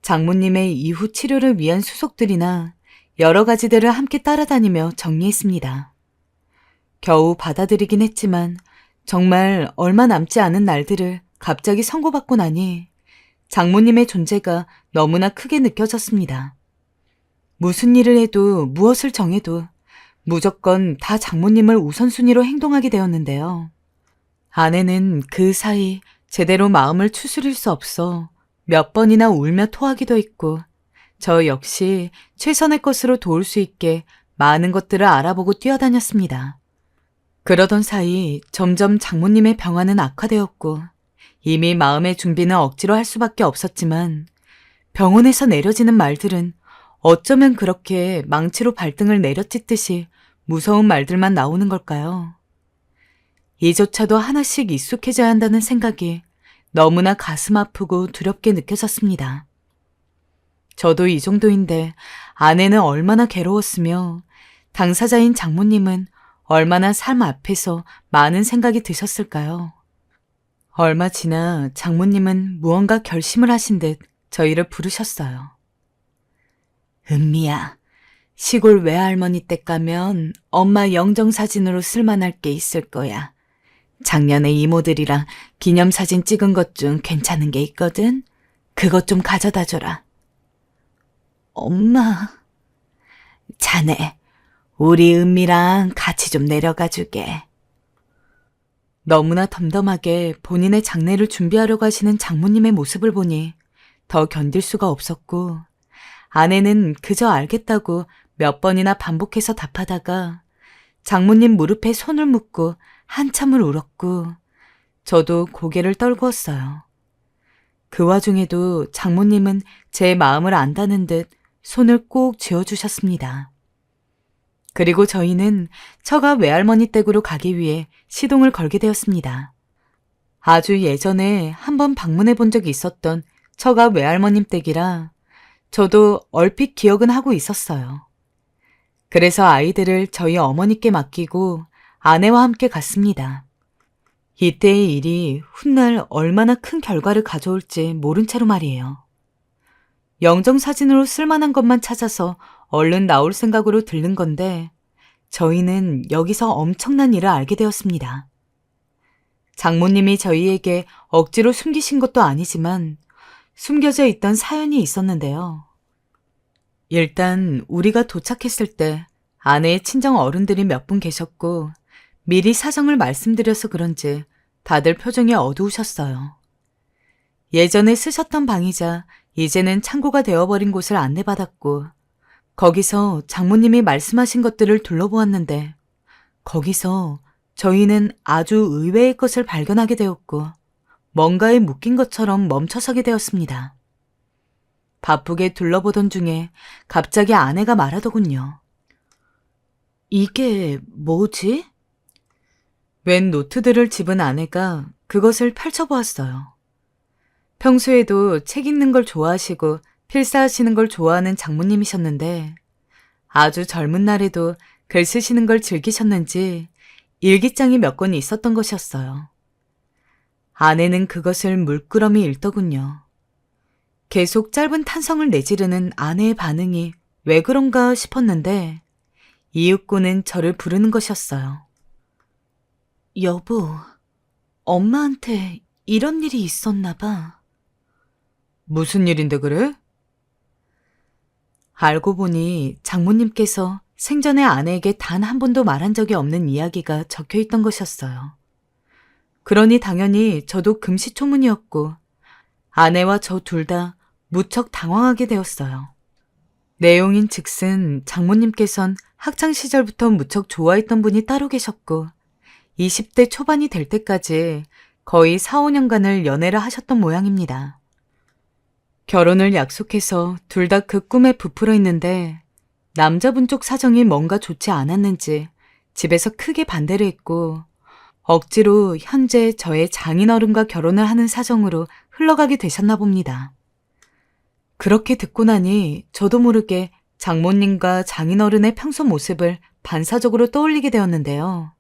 장모님의 이후 치료를 위한 수속들이나 여러 가지들을 함께 따라다니며 정리했습니다. 겨우 받아들이긴 했지만 정말 얼마 남지 않은 날들을 갑자기 선고받고 나니 장모님의 존재가 너무나 크게 느껴졌습니다. 무슨 일을 해도 무엇을 정해도 무조건 다 장모님을 우선순위로 행동하게 되었는데요. 아내는 그 사이 제대로 마음을 추스릴 수 없어 몇 번이나 울며 토하기도 했고 저 역시 최선의 것으로 도울 수 있게 많은 것들을 알아보고 뛰어다녔습니다. 그러던 사이 점점 장모님의 병화는 악화되었고 이미 마음의 준비는 억지로 할 수밖에 없었지만 병원에서 내려지는 말들은 어쩌면 그렇게 망치로 발등을 내려찢듯이 무서운 말들만 나오는 걸까요? 이조차도 하나씩 익숙해져야 한다는 생각이 너무나 가슴 아프고 두렵게 느껴졌습니다. 저도 이 정도인데 아내는 얼마나 괴로웠으며 당사자인 장모님은 얼마나 삶 앞에서 많은 생각이 드셨을까요? 얼마 지나 장모님은 무언가 결심을 하신 듯 저희를 부르셨어요. 은미야, 시골 외할머니 댁 가면 엄마 영정사진으로 쓸만할 게 있을 거야. 작년에 이모들이랑 기념사진 찍은 것 중 괜찮은 게 있거든? 그것 좀 가져다 줘라. 엄마, 자네, 우리 은미랑 같이 좀 내려가 주게. 너무나 덤덤하게 본인의 장례를 준비하려고 하시는 장모님의 모습을 보니 더 견딜 수가 없었고 아내는 그저 알겠다고 몇 번이나 반복해서 답하다가 장모님 무릎에 손을 묻고 한참을 울었고 저도 고개를 떨구었어요. 그 와중에도 장모님은 제 마음을 안다는 듯 손을 꼭 쥐어주셨습니다. 그리고 저희는 처가 외할머니 댁으로 가기 위해 시동을 걸게 되었습니다. 아주 예전에 한번 방문해 본 적이 있었던 처가 외할머님 댁이라 저도 얼핏 기억은 하고 있었어요. 그래서 아이들을 저희 어머니께 맡기고 아내와 함께 갔습니다. 이때의 일이 훗날 얼마나 큰 결과를 가져올지 모른 채로 말이에요. 영정사진으로 쓸만한 것만 찾아서 얼른 나올 생각으로 들른 건데 저희는 여기서 엄청난 일을 알게 되었습니다. 장모님이 저희에게 억지로 숨기신 것도 아니지만 숨겨져 있던 사연이 있었는데요. 일단 우리가 도착했을 때 아내의 친정 어른들이 몇 분 계셨고 미리 사정을 말씀드려서 그런지 다들 표정이 어두우셨어요. 예전에 쓰셨던 방이자 이제는 창고가 되어버린 곳을 안내받았고 거기서 장모님이 말씀하신 것들을 둘러보았는데 거기서 저희는 아주 의외의 것을 발견하게 되었고 뭔가에 묶인 것처럼 멈춰서게 되었습니다. 바쁘게 둘러보던 중에 갑자기 아내가 말하더군요. 이게 뭐지? 웬 노트들을 집은 아내가 그것을 펼쳐보았어요. 평소에도 책 읽는 걸 좋아하시고 필사하시는 걸 좋아하는 장모님이셨는데 아주 젊은 날에도 글 쓰시는 걸 즐기셨는지 일기장이 몇 권 있었던 것이었어요. 아내는 그것을 물끄러미 읽더군요. 계속 짧은 탄성을 내지르는 아내의 반응이 왜 그런가 싶었는데 이윽고는 저를 부르는 것이었어요. 여보, 엄마한테 이런 일이 있었나 봐. 무슨 일인데 그래? 알고 보니 장모님께서 생전에 아내에게 단 한 번도 말한 적이 없는 이야기가 적혀 있던 것이었어요. 그러니 당연히 저도 금시초문이었고 아내와 저 둘 다 무척 당황하게 되었어요. 내용인 즉슨 장모님께선 학창시절부터 무척 좋아했던 분이 따로 계셨고 20대 초반이 될 때까지 거의 4, 5년간을 연애를 하셨던 모양입니다. 결혼을 약속해서 둘 다 그 꿈에 부풀어 있는데 남자분 쪽 사정이 뭔가 좋지 않았는지 집에서 크게 반대를 했고 억지로 현재 저의 장인어른과 결혼을 하는 사정으로 흘러가게 되셨나 봅니다. 그렇게 듣고 나니 저도 모르게 장모님과 장인어른의 평소 모습을 반사적으로 떠올리게 되었는데요.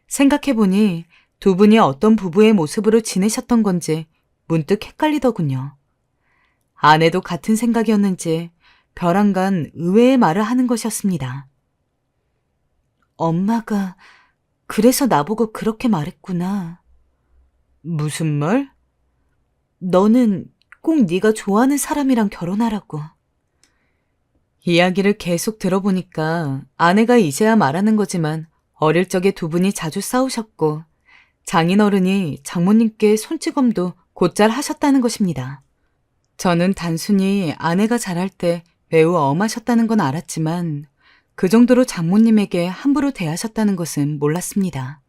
생각해보니 두 분이 어떤 부부의 모습으로 지내셨던 건지 문득 헷갈리더군요. 아내도 같은 생각이었는지 벼랑간 의외의 말을 하는 것이었습니다. 엄마가 그래서 나보고 그렇게 말했구나. 무슨 말? 너는 꼭 네가 좋아하는 사람이랑 결혼하라고. 이야기를 계속 들어보니까 아내가 이제야 말하는 거지만 어릴 적에 두 분이 자주 싸우셨고 장인어른이 장모님께 손찌검도 곧잘 하셨다는 것입니다. 저는 단순히 아내가 자랄 때 매우 엄하셨다는 건 알았지만 그 정도로 장모님에게 함부로 대하셨다는 것은 몰랐습니다.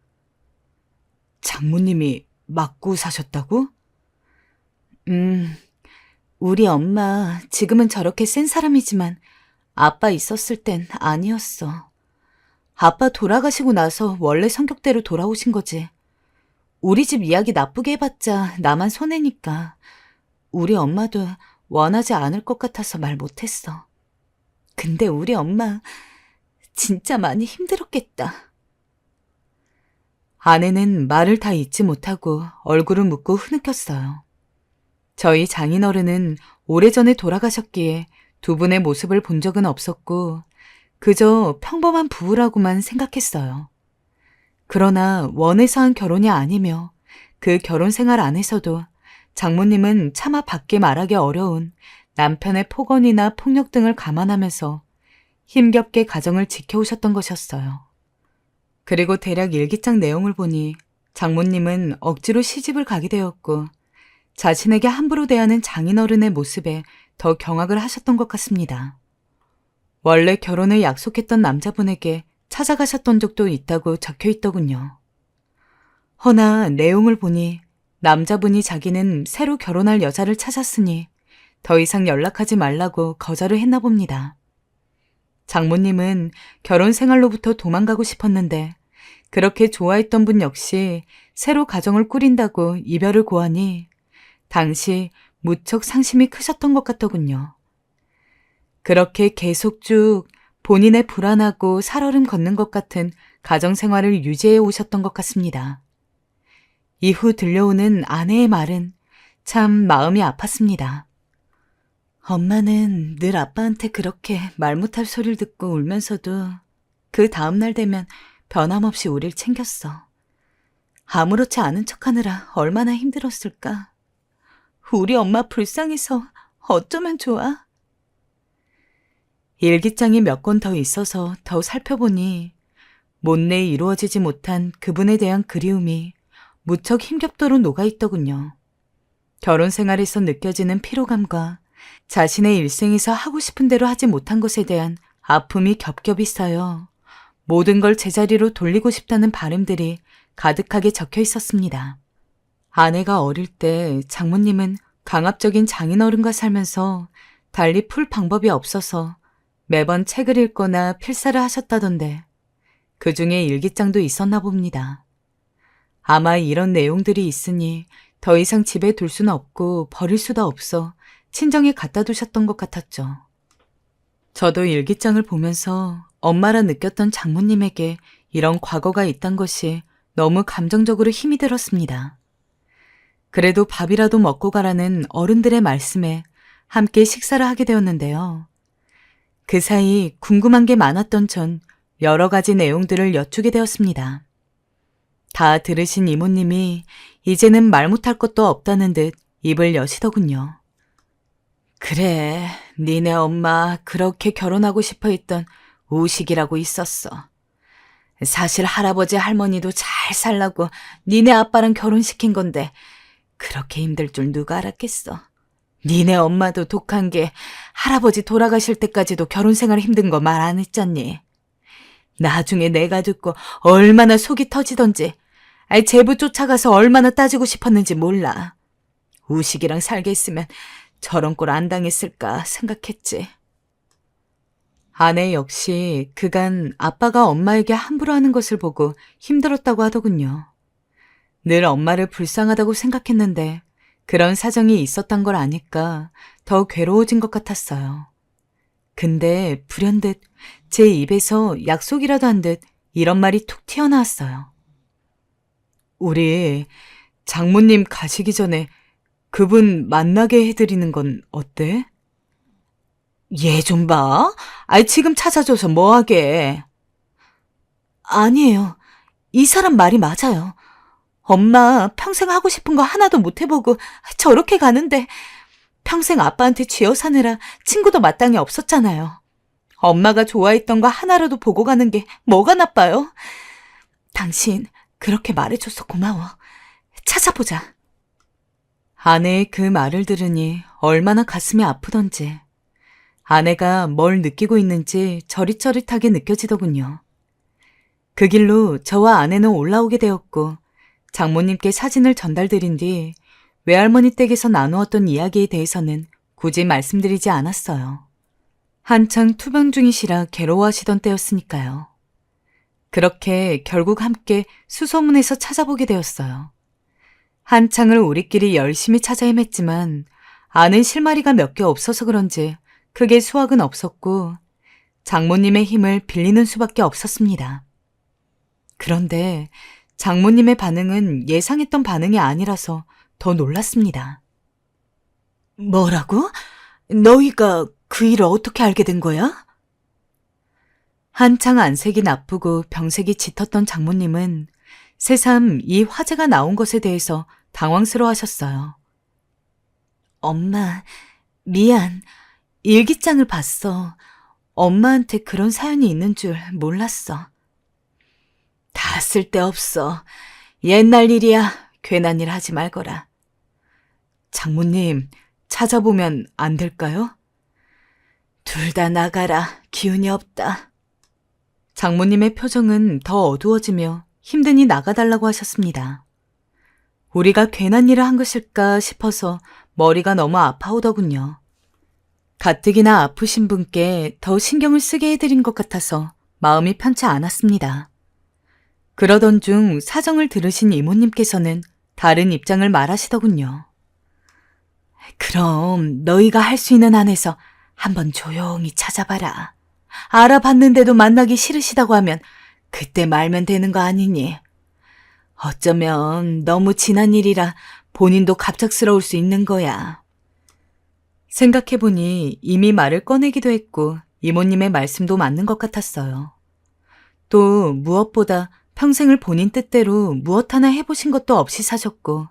장모님이 맞고 사셨다고? 우리 엄마 지금은 저렇게 센 사람이지만 아빠 있었을 땐 아니었어. 아빠 돌아가시고 나서 원래 성격대로 돌아오신 거지. 우리 집 이야기 나쁘게 해봤자 나만 손해니까. 우리 엄마도 원하지 않을 것 같아서 말 못했어. 근데 우리 엄마 진짜 많이 힘들었겠다. 아내는 말을 다 잊지 못하고 얼굴을 묶고 흐느꼈어요. 저희 장인어른은 오래전에 돌아가셨기에 두 분의 모습을 본 적은 없었고 그저 평범한 부부라고만 생각했어요. 그러나 원해서 한 결혼이 아니며 그 결혼 생활 안에서도 장모님은 차마 밖에 말하기 어려운 남편의 폭언이나 폭력 등을 감안하면서 힘겹게 가정을 지켜오셨던 것이었어요. 그리고 대략 일기장 내용을 보니 장모님은 억지로 시집을 가게 되었고 자신에게 함부로 대하는 장인어른의 모습에 더 경악을 하셨던 것 같습니다. 원래 결혼을 약속했던 남자분에게 찾아가셨던 적도 있다고 적혀 있더군요. 허나 내용을 보니 남자분이 자기는 새로 결혼할 여자를 찾았으니 더 이상 연락하지 말라고 거절을 했나 봅니다. 장모님은 결혼 생활로부터 도망가고 싶었는데 그렇게 좋아했던 분 역시 새로 가정을 꾸린다고 이별을 고하니 당시 무척 상심이 크셨던 것 같더군요. 그렇게 계속 쭉 본인의 불안하고 살얼음 걷는 것 같은 가정생활을 유지해 오셨던 것 같습니다. 이후 들려오는 아내의 말은 참 마음이 아팠습니다. 엄마는 늘 아빠한테 그렇게 말 못할 소리를 듣고 울면서도 그 다음날 되면 변함없이 우릴 챙겼어. 아무렇지 않은 척하느라 얼마나 힘들었을까. 우리 엄마 불쌍해서 어쩌면 좋아? 일기장이 몇 권 더 있어서 더 살펴보니 못내 이루어지지 못한 그분에 대한 그리움이 무척 힘겹도록 녹아있더군요. 결혼 생활에서 느껴지는 피로감과 자신의 일생에서 하고 싶은 대로 하지 못한 것에 대한 아픔이 겹겹이 쌓여 모든 걸 제자리로 돌리고 싶다는 바람들이 가득하게 적혀 있었습니다. 아내가 어릴 때 장모님은 강압적인 장인어른과 살면서 달리 풀 방법이 없어서 매번 책을 읽거나 필사를 하셨다던데 그 중에 일기장도 있었나 봅니다. 아마 이런 내용들이 있으니 더 이상 집에 둘 수는 없고 버릴 수도 없어 친정에 갖다 두셨던 것 같았죠. 저도 일기장을 보면서 엄마라 느꼈던 장모님에게 이런 과거가 있단 것이 너무 감정적으로 힘이 들었습니다. 그래도 밥이라도 먹고 가라는 어른들의 말씀에 함께 식사를 하게 되었는데요. 그 사이 궁금한 게 많았던 전 여러 가지 내용들을 여쭈게 되었습니다. 다 들으신 이모님이 이제는 말 못할 것도 없다는 듯 입을 여시더군요. 그래, 니네 엄마 그렇게 결혼하고 싶어 했던 우식이라고 있었어. 사실 할아버지 할머니도 잘 살라고 니네 아빠랑 결혼시킨 건데 그렇게 힘들 줄 누가 알았겠어. 니네 엄마도 독한 게 할아버지 돌아가실 때까지도 결혼 생활 힘든 거 말 안 했잖니. 나중에 내가 듣고 얼마나 속이 터지던지 제부 쫓아가서 얼마나 따지고 싶었는지 몰라. 우식이랑 살게 했으면 저런 꼴 안 당했을까 생각했지. 아내 역시 그간 아빠가 엄마에게 함부로 하는 것을 보고 힘들었다고 하더군요. 늘 엄마를 불쌍하다고 생각했는데 그런 사정이 있었던 걸 아니까 더 괴로워진 것 같았어요. 근데 불현듯 제 입에서 약속이라도 한 듯 이런 말이 툭 튀어나왔어요. 우리 장모님 가시기 전에 그분 만나게 해드리는 건 어때? 얘 좀 봐. 아이, 지금 찾아줘서 뭐하게. 아니에요. 이 사람 말이 맞아요. 엄마 평생 하고 싶은 거 하나도 못 해보고 저렇게 가는데 평생 아빠한테 쥐어 사느라 친구도 마땅히 없었잖아요. 엄마가 좋아했던 거 하나라도 보고 가는 게 뭐가 나빠요? 당신 그렇게 말해줘서 고마워. 찾아보자. 아내의 그 말을 들으니 얼마나 가슴이 아프던지 아내가 뭘 느끼고 있는지 저릿저릿하게 느껴지더군요. 그 길로 저와 아내는 올라오게 되었고 장모님께 사진을 전달드린 뒤 외할머니 댁에서 나누었던 이야기에 대해서는 굳이 말씀드리지 않았어요. 한창 투병 중이시라 괴로워하시던 때였으니까요. 그렇게 결국 함께 수소문에서 찾아보게 되었어요. 한창을 우리끼리 열심히 찾아 헤맸지만 아는 실마리가 몇 개 없어서 그런지 크게 수확은 없었고 장모님의 힘을 빌리는 수밖에 없었습니다. 그런데 장모님의 반응은 예상했던 반응이 아니라서 더 놀랐습니다. 뭐라고? 너희가 그 일을 어떻게 알게 된 거야? 한창 안색이 나쁘고 병색이 짙었던 장모님은 새삼 이 화제가 나온 것에 대해서 당황스러워하셨어요. 엄마, 미안. 일기장을 봤어. 엄마한테 그런 사연이 있는 줄 몰랐어. 다 쓸데없어. 옛날 일이야. 괜한 일 하지 말거라. 장모님, 찾아보면 안 될까요? 둘 다 나가라. 기운이 없다. 장모님의 표정은 더 어두워지며 힘드니 나가달라고 하셨습니다. 우리가 괜한 일을 한 것일까 싶어서 머리가 너무 아파오더군요. 가뜩이나 아프신 분께 더 신경을 쓰게 해드린 것 같아서 마음이 편치 않았습니다. 그러던 중 사정을 들으신 이모님께서는 다른 입장을 말하시더군요. 그럼 너희가 할 수 있는 한에서 한번 조용히 찾아봐라. 알아봤는데도 만나기 싫으시다고 하면 그때 말면 되는 거 아니니? 어쩌면 너무 지난 일이라 본인도 갑작스러울 수 있는 거야. 생각해보니 이미 말을 꺼내기도 했고 이모님의 말씀도 맞는 것 같았어요. 또 무엇보다 평생을 본인 뜻대로 무엇 하나 해보신 것도 없이 사셨고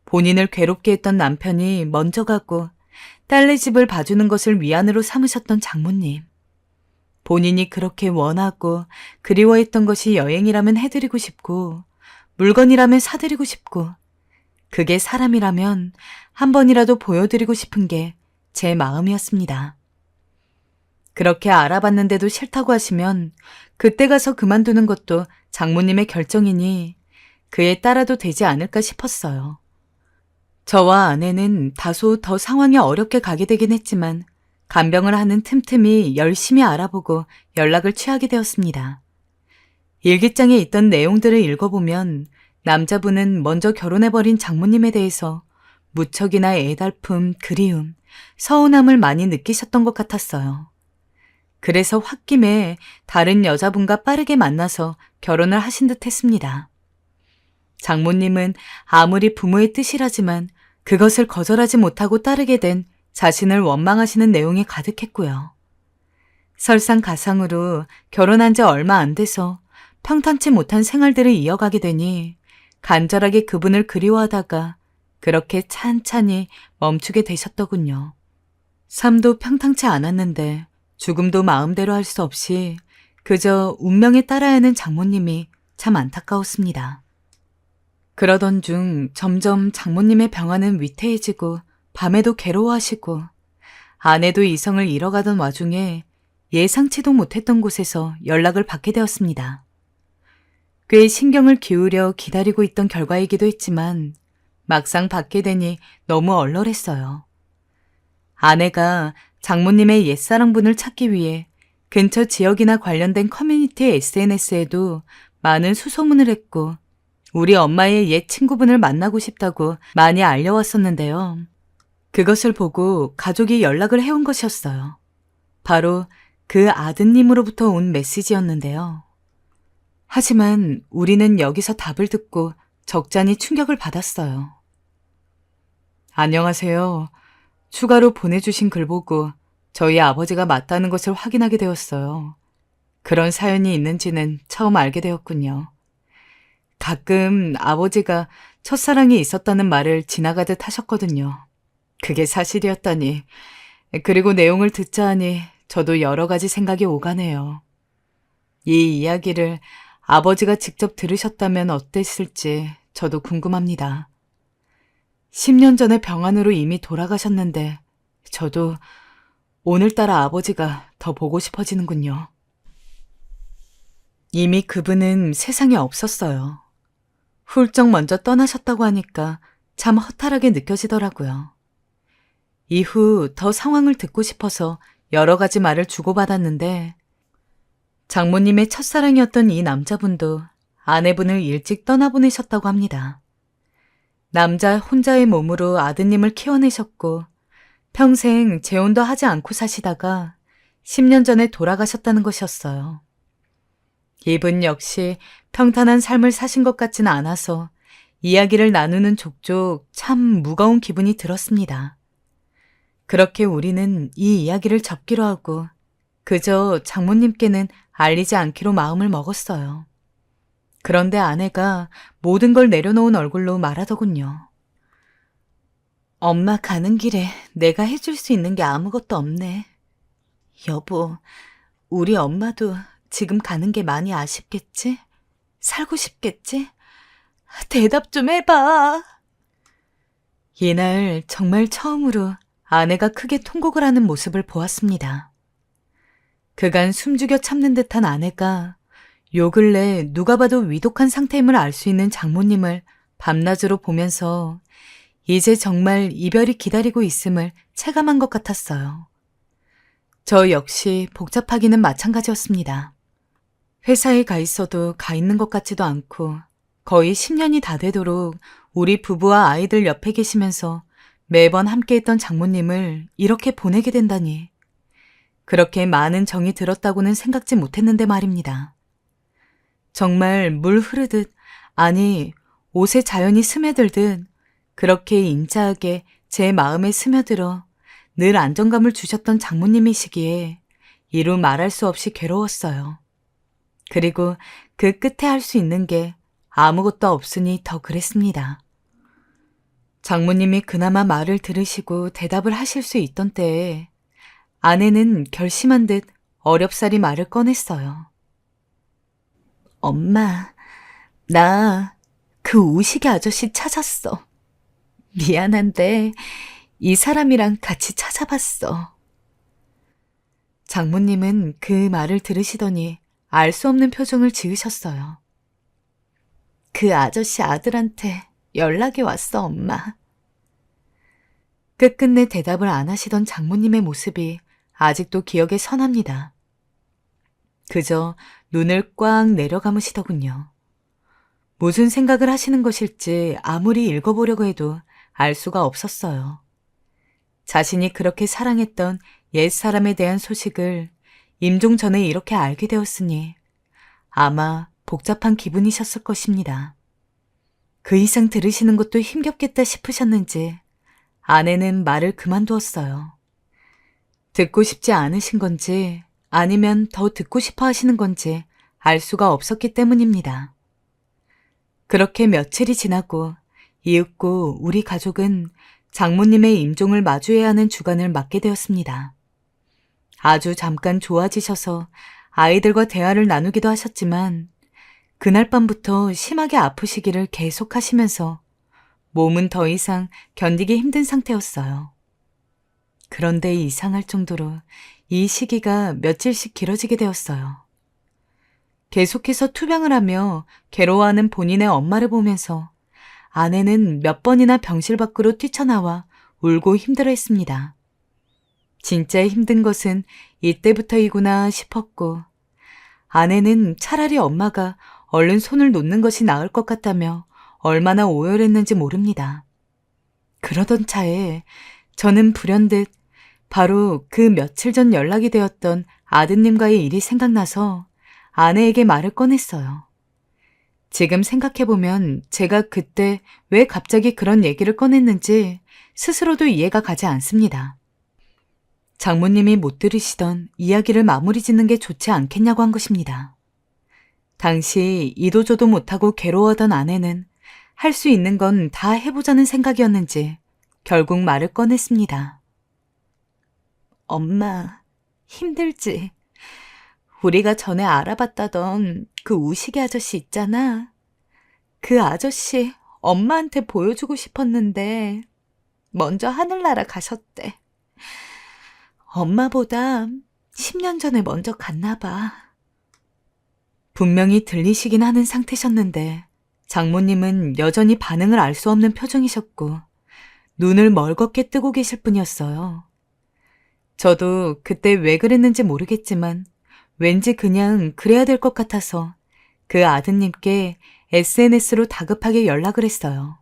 본인을 괴롭게 했던 남편이 먼저 가고 딸네 집을 봐주는 것을 위안으로 삼으셨던 장모님. 본인이 그렇게 원하고 그리워했던 것이 여행이라면 해드리고 싶고 물건이라면 사드리고 싶고 그게 사람이라면 한 번이라도 보여드리고 싶은 게 제 마음이었습니다. 그렇게 알아봤는데도 싫다고 하시면 그때 가서 그만두는 것도 장모님의 결정이니 그에 따라도 되지 않을까 싶었어요. 저와 아내는 다소 더 상황이 어렵게 가게 되긴 했지만 간병을 하는 틈틈이 열심히 알아보고 연락을 취하게 되었습니다. 일기장에 있던 내용들을 읽어보면 남자분은 먼저 결혼해버린 장모님에 대해서 무척이나 애달픔, 그리움, 서운함을 많이 느끼셨던 것 같았어요. 그래서 홧김에 다른 여자분과 빠르게 만나서 결혼을 하신 듯 했습니다. 장모님은 아무리 부모의 뜻이라지만 그것을 거절하지 못하고 따르게 된 자신을 원망하시는 내용이 가득했고요. 설상가상으로 결혼한 지 얼마 안 돼서 평탄치 못한 생활들을 이어가게 되니 간절하게 그분을 그리워하다가 그렇게 찬찬히 멈추게 되셨더군요. 삶도 평탄치 않았는데 죽음도 마음대로 할 수 없이 그저 운명에 따라야 하는 장모님이 참 안타까웠습니다. 그러던 중 점점 장모님의 병화는 위태해지고 밤에도 괴로워하시고 아내도 이성을 잃어가던 와중에 예상치도 못했던 곳에서 연락을 받게 되었습니다. 꽤 신경을 기울여 기다리고 있던 결과이기도 했지만 막상 받게 되니 너무 얼얼했어요. 아내가 장모님의 옛사랑분을 찾기 위해 근처 지역이나 관련된 커뮤니티 SNS에도 많은 수소문을 했고 우리 엄마의 옛 친구분을 만나고 싶다고 많이 알려왔었는데요. 그것을 보고 가족이 연락을 해온 것이었어요. 바로 그 아드님으로부터 온 메시지였는데요. 하지만 우리는 여기서 답을 듣고 적잖이 충격을 받았어요. 안녕하세요. 추가로 보내주신 글 보고 저희 아버지가 맞다는 것을 확인하게 되었어요. 그런 사연이 있는지는 처음 알게 되었군요. 가끔 아버지가 첫사랑이 있었다는 말을 지나가듯 하셨거든요. 그게 사실이었다니. 그리고 내용을 듣자 하니 저도 여러 가지 생각이 오가네요. 이 이야기를 아버지가 직접 들으셨다면 어땠을지 저도 궁금합니다. 10년 전에 병환으로 이미 돌아가셨는데 저도 오늘따라 아버지가 더 보고 싶어지는군요. 이미 그분은 세상에 없었어요. 훌쩍 먼저 떠나셨다고 하니까 참 허탈하게 느껴지더라고요. 이후 더 상황을 듣고 싶어서 여러 가지 말을 주고받았는데 장모님의 첫사랑이었던 이 남자분도 아내분을 일찍 떠나보내셨다고 합니다. 남자 혼자의 몸으로 아드님을 키워내셨고 평생 재혼도 하지 않고 사시다가 10년 전에 돌아가셨다는 것이었어요. 이분 역시 평탄한 삶을 사신 것 같지는 않아서 이야기를 나누는 족족 참 무거운 기분이 들었습니다. 그렇게 우리는 이 이야기를 접기로 하고 그저 장모님께는 알리지 않기로 마음을 먹었어요. 그런데 아내가 모든 걸 내려놓은 얼굴로 말하더군요. 엄마 가는 길에 내가 해줄 수 있는 게 아무것도 없네. 여보, 우리 엄마도 지금 가는 게 많이 아쉽겠지? 살고 싶겠지? 대답 좀 해봐. 이날 정말 처음으로 아내가 크게 통곡을 하는 모습을 보았습니다. 그간 숨죽여 참는 듯한 아내가 요 근래 누가 봐도 위독한 상태임을 알 수 있는 장모님을 밤낮으로 보면서 이제 정말 이별이 기다리고 있음을 체감한 것 같았어요. 저 역시 복잡하기는 마찬가지였습니다. 회사에 가 있어도 가 있는 것 같지도 않고 거의 10년이 다 되도록 우리 부부와 아이들 옆에 계시면서 매번 함께했던 장모님을 이렇게 보내게 된다니. 그렇게 많은 정이 들었다고는 생각지 못했는데 말입니다. 정말 물 흐르듯, 아니 옷에 자연히 스며들듯 그렇게 인자하게 제 마음에 스며들어 늘 안정감을 주셨던 장모님이시기에 이루 말할 수 없이 괴로웠어요. 그리고 그 끝에 할 수 있는 게 아무것도 없으니 더 그랬습니다. 장모님이 그나마 말을 들으시고 대답을 하실 수 있던 때에 아내는 결심한 듯 어렵사리 말을 꺼냈어요. 엄마, 나 그 우식이 아저씨 찾았어. 미안한데 이 사람이랑 같이 찾아봤어. 장모님은 그 말을 들으시더니 알 수 없는 표정을 지으셨어요. 그 아저씨 아들한테 연락이 왔어, 엄마. 끝끝내 대답을 안 하시던 장모님의 모습이 아직도 기억에 선합니다. 그저 눈을 꽉 내려감으시더군요. 무슨 생각을 하시는 것일지 아무리 읽어보려고 해도 알 수가 없었어요. 자신이 그렇게 사랑했던 옛사람에 대한 소식을 임종 전에 이렇게 알게 되었으니 아마 복잡한 기분이셨을 것입니다. 그 이상 들으시는 것도 힘겹겠다 싶으셨는지 아내는 말을 그만두었어요. 듣고 싶지 않으신 건지 아니면 더 듣고 싶어 하시는 건지 알 수가 없었기 때문입니다. 그렇게 며칠이 지나고 이윽고 우리 가족은 장모님의 임종을 마주해야 하는 주간을 맞게 되었습니다. 아주 잠깐 좋아지셔서 아이들과 대화를 나누기도 하셨지만 그날 밤부터 심하게 아프시기를 계속하시면서 몸은 더 이상 견디기 힘든 상태였어요. 그런데 이상할 정도로 이 시기가 며칠씩 길어지게 되었어요. 계속해서 투병을 하며 괴로워하는 본인의 엄마를 보면서 아내는 몇 번이나 병실 밖으로 뛰쳐나와 울고 힘들어했습니다. 진짜 힘든 것은 이때부터이구나 싶었고 아내는 차라리 엄마가 얼른 손을 놓는 것이 나을 것 같다며 얼마나 오열했는지 모릅니다. 그러던 차에 저는 불현듯 바로 그 며칠 전 연락이 되었던 아드님과의 일이 생각나서 아내에게 말을 꺼냈어요. 지금 생각해보면 제가 그때 왜 갑자기 그런 얘기를 꺼냈는지 스스로도 이해가 가지 않습니다. 장모님이 못 들으시던 이야기를 마무리 짓는 게 좋지 않겠냐고 한 것입니다. 당시 이도저도 못하고 괴로워하던 아내는 할 수 있는 건 다 해보자는 생각이었는지 결국 말을 꺼냈습니다. 엄마, 힘들지? 우리가 전에 알아봤다던 그 우시개 아저씨 있잖아. 그 아저씨 엄마한테 보여주고 싶었는데 먼저 하늘나라 가셨대. 엄마보다 10년 전에 먼저 갔나 봐. 분명히 들리시긴 하는 상태셨는데 장모님은 여전히 반응을 알 수 없는 표정이셨고 눈을 멀겋게 뜨고 계실 뿐이었어요. 저도 그때 왜 그랬는지 모르겠지만 왠지 그냥 그래야 될 것 같아서 그 아드님께 SNS로 다급하게 연락을 했어요.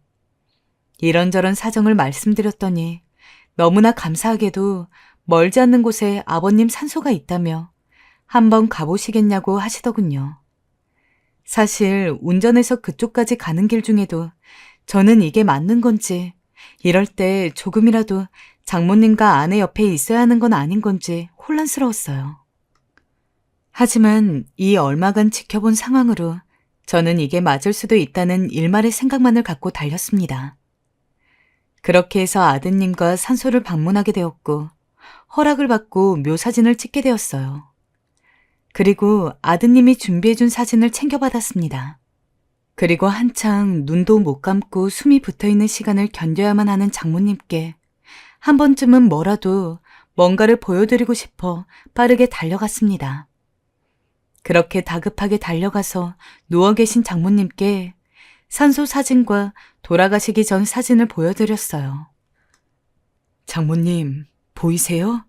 이런저런 사정을 말씀드렸더니 너무나 감사하게도 멀지 않는 곳에 아버님 산소가 있다며 한번 가보시겠냐고 하시더군요. 사실 운전해서 그쪽까지 가는 길 중에도 저는 이게 맞는 건지 이럴 때 조금이라도 장모님과 아내 옆에 있어야 하는 건 아닌 건지 혼란스러웠어요. 하지만 이 얼마간 지켜본 상황으로 저는 이게 맞을 수도 있다는 일말의 생각만을 갖고 달렸습니다. 그렇게 해서 아드님과 산소를 방문하게 되었고 허락을 받고 묘사진을 찍게 되었어요. 그리고 아드님이 준비해준 사진을 챙겨받았습니다. 그리고 한창 눈도 못 감고 숨이 붙어있는 시간을 견뎌야만 하는 장모님께 한 번쯤은 뭐라도 뭔가를 보여드리고 싶어 빠르게 달려갔습니다. 그렇게 다급하게 달려가서 누워 계신 장모님께 산소 사진과 돌아가시기 전 사진을 보여드렸어요. 장모님, 보이세요?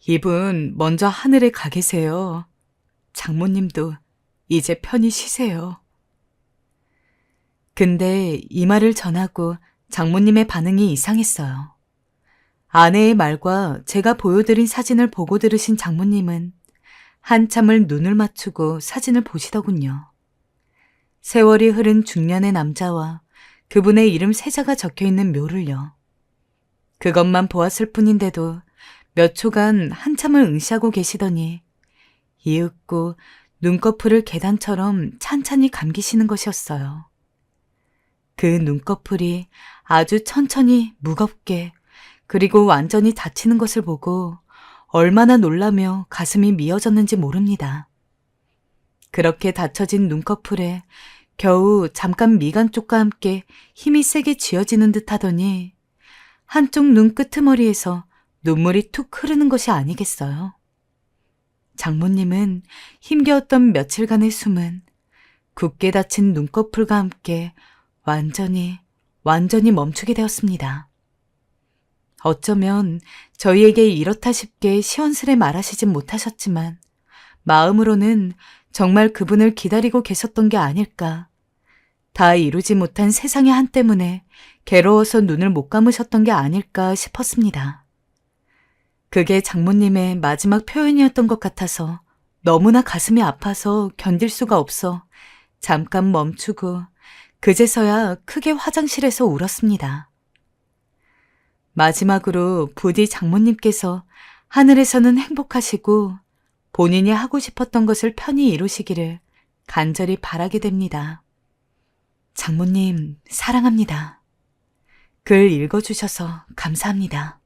이분 먼저 하늘에 가 계세요. 장모님도 이제 편히 쉬세요. 근데 이 말을 전하고 장모님의 반응이 이상했어요. 아내의 말과 제가 보여드린 사진을 보고 들으신 장모님은 한참을 눈을 맞추고 사진을 보시더군요. 세월이 흐른 중년의 남자와 그분의 이름 세자가 적혀있는 묘를요. 그것만 보았을 뿐인데도 몇 초간 한참을 응시하고 계시더니 이윽고 눈꺼풀을 계단처럼 찬찬히 감기시는 것이었어요. 그 눈꺼풀이 아주 천천히 무겁게 그리고 완전히 닫히는 것을 보고 얼마나 놀라며 가슴이 미어졌는지 모릅니다. 그렇게 닫혀진 눈꺼풀에 겨우 잠깐 미간 쪽과 함께 힘이 세게 쥐어지는 듯 하더니 한쪽 눈 끄트머리에서 눈물이 툭 흐르는 것이 아니겠어요? 장모님은 힘겨웠던 며칠간의 숨은 굳게 닫힌 눈꺼풀과 함께 완전히 멈추게 되었습니다. 어쩌면 저희에게 이렇다 싶게 시원스레 말하시진 못하셨지만 마음으로는 정말 그분을 기다리고 계셨던 게 아닐까. 다 이루지 못한 세상의 한 때문에 괴로워서 눈을 못 감으셨던 게 아닐까 싶었습니다. 그게 장모님의 마지막 표현이었던 것 같아서 너무나 가슴이 아파서 견딜 수가 없어 잠깐 멈추고 그제서야 크게 화장실에서 울었습니다. 마지막으로 부디 장모님께서 하늘에서는 행복하시고 본인이 하고 싶었던 것을 편히 이루시기를 간절히 바라게 됩니다. 장모님 사랑합니다. 글 읽어주셔서 감사합니다.